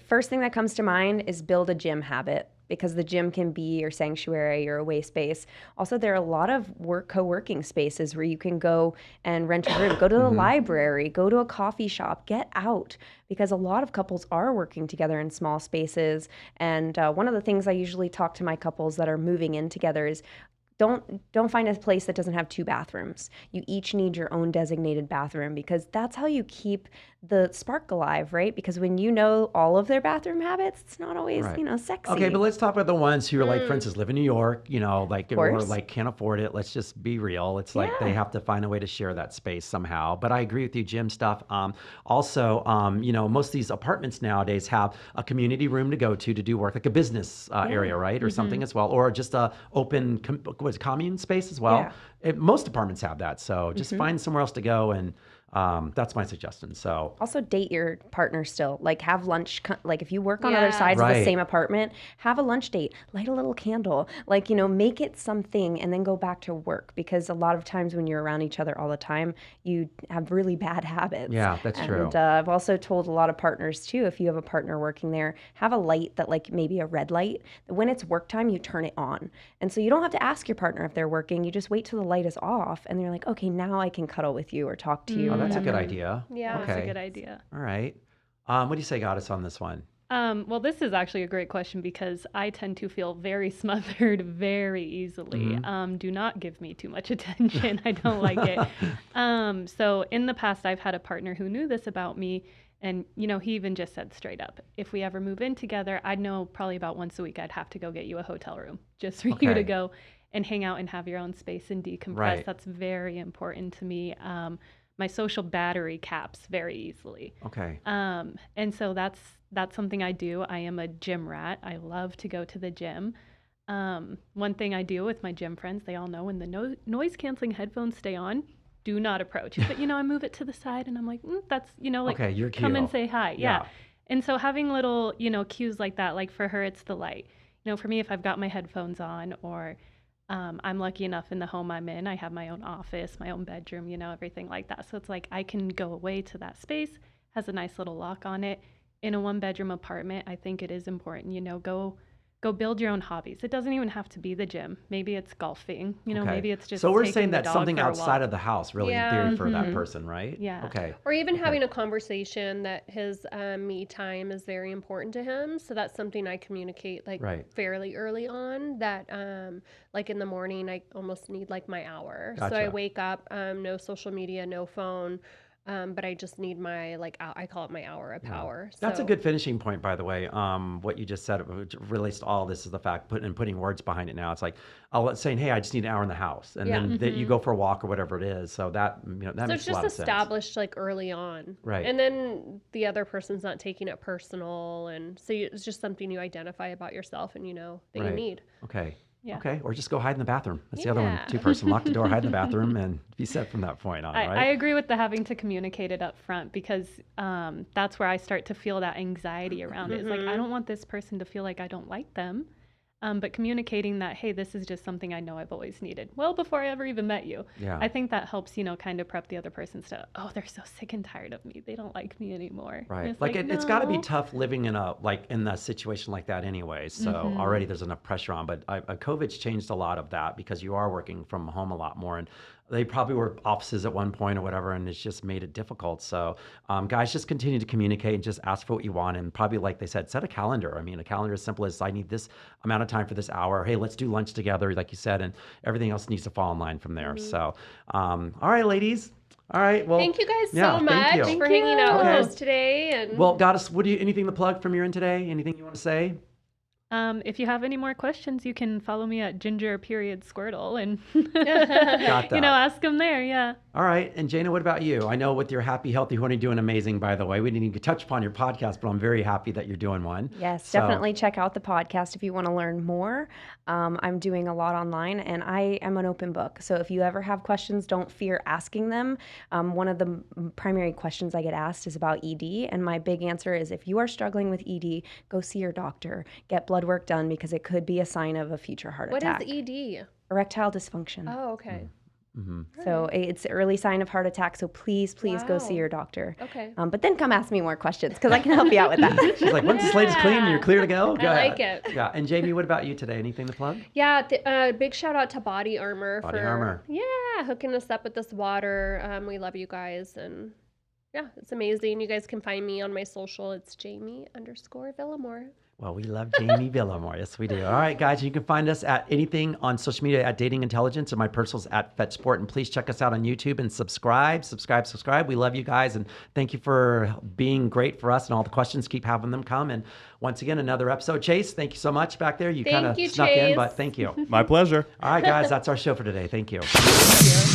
First thing that comes to mind is build a gym habit, because the gym can be your sanctuary, your away space. Also, there are a lot of co-working spaces where you can go and rent a room, go to the library, go to a coffee shop, get out, because a lot of couples are working together in small spaces. And one of the things I usually talk to my couples that are moving in together is don't find a place that doesn't have 2 bathrooms. You each need your own designated bathroom because that's how you keep the spark alive, right? Because when you know all of their bathroom habits, it's not always, Right. Sexy. Okay, but let's talk about the ones who are like, for instance, live in New York, like, or course. like can't afford it. Let's just be real. It's like they have to find a way to share that space somehow. But I agree with you, gym stuff. Also, most of these apartments nowadays have a community room to go to do work, like a business area, right? Or something as well. Or just a open, commune space as well. Most apartments have that. So just find somewhere else to go, and that's my suggestion. So also date your partner still. Like have lunch. Like if you work on other sides of the same apartment, have a lunch date. Light a little candle. Like make it something, and then go back to work. Because a lot of times when you're around each other all the time, you have really bad habits. Yeah, that's true. And I've also told a lot of partners too, if you have a partner working there, have a light that like maybe a red light. When it's work time, you turn it on, and so you don't have to ask your partner if they're working. You just wait till the light is off, and they're like, okay, now I can cuddle with you or talk to you. Oh, that's a good idea. Yeah. Okay. That's a good idea. All right. What do you say, Goddess, on this one? Well, this is actually a great question because I tend to feel very smothered very easily. Do not give me too much attention. I don't like it. So in the past, I've had a partner who knew this about me. And, he even just said straight up, if we ever move in together, I'd know probably about once a week I'd have to go get you a hotel room just for you to go and hang out and have your own space and decompress. Right. That's very important to me. My social battery caps very easily. Okay. And so that's something I do. I am a gym rat. I love to go to the gym. One thing I do with my gym friends, they all know when the noise canceling headphones stay on, do not approach. But I move it to the side and I'm like, that's like okay, you're come cute. and say hi. Yeah. And so having little cues like that, like for her it's the light. For me, if I've got my headphones on, or I'm lucky enough in the home I'm in, I have my own office, my own bedroom, everything like that. So it's like I can go away to that space, has a nice little lock on it. In a 1-bedroom apartment, I think it is important, go build your own hobbies. It doesn't even have to be the gym. Maybe it's golfing, Okay. maybe it's just So we're taking saying the that's dog something for a outside walk. of the house, really, in theory, for that person, right? Yeah. Okay. Or even having a conversation that his me time is very important to him. So that's something I communicate fairly early on, that like in the morning, I almost need like my hour. So I Gotcha. wake up, no social media, no phone. But I just need my, I call it my hour of power. That's a So- good finishing point, by the way. What you just said relates to all this is the fact, putting words behind it now. It's like, saying, hey, I just need an hour in the house. And then that you go for a walk or whatever it is. So that, that So makes it's a lot just of sense. established early on. Right. And then the other person's not taking it personal. And so it's just something you identify about yourself and that you Right. need. Okay. Yeah. Okay. Or just go hide in the bathroom. That's the other one. Yeah. 2-person, lock the door, hide in the bathroom, and be set from that point on, I right? agree with the having to communicate it up front, because that's where I start to feel that anxiety around it. It's like, I don't want this person to feel like I don't like them. But communicating that, hey, this is just something I know I've always needed. Well, before I ever even met you. Yeah. I think that helps, kind of prep the other person to, oh, they're so sick and tired of me. They don't like me anymore. Right. And It's got to be no. tough living in a situation like that anyway. So already there's enough pressure on. But COVID's changed a lot of that, because you are working from home a lot more. And they probably were offices at one point or whatever, and it's just made it difficult. So guys, just continue to communicate and just ask for what you want. And probably, like they said, set a calendar. I mean, a calendar as simple as, I need this amount of time for this hour. Hey, let's do lunch together, like you said, and everything else needs to fall in line from there. So, all right, ladies. All right. Well, Thank you guys yeah, so thank much you. for hanging out Okay. with us today. And Well, Goddess, anything to plug from your end today? Anything you want to say? If you have any more questions, you can follow me at ginger.squirtle and Got that. ask them there. Yeah. All right. And Jayna, what about you? I know with your Happy, Healthy, Horny doing amazing, by the way. We didn't even touch upon your podcast, but I'm very happy that you're doing one. Yes, So- definitely check out the podcast if you want to learn more. I'm doing a lot online, and I am an open book. So if you ever have questions, don't fear asking them. One of the primary questions I get asked is about ED, and my big answer is, if you are struggling with ED, go see your doctor. Get blood work done, because it could be a sign of a future heart what attack. is ED? Erectile dysfunction. Oh, okay. So it's an early sign of heart attack. So please go see Wow. your doctor. Okay. But then come ask me more questions, because I can help you out with that. She's like, once the slate's clean and you're clear to go, go I ahead. like it. Yeah. And Jamie, what about you today? Anything to plug? Yeah, big shout out to Body Armor Body for Armor. hooking us up with this water. We love you guys, and yeah, it's amazing. You guys can find me on my social. It's Jamie_Villamore. Well, we love Jamie Villamore. Yes, we do. All right, guys, you can find us at anything on social media at Dating Intelligence, and my personal's at FetSport. And please check us out on YouTube and subscribe. We love you guys, and thank you for being great for us and all the questions. Keep having them come. And once again, another episode. Chase, thank you so much back there. You kind of snuck in, but thank you. My pleasure. All right, guys, that's our show for today. Thank you. Thank you.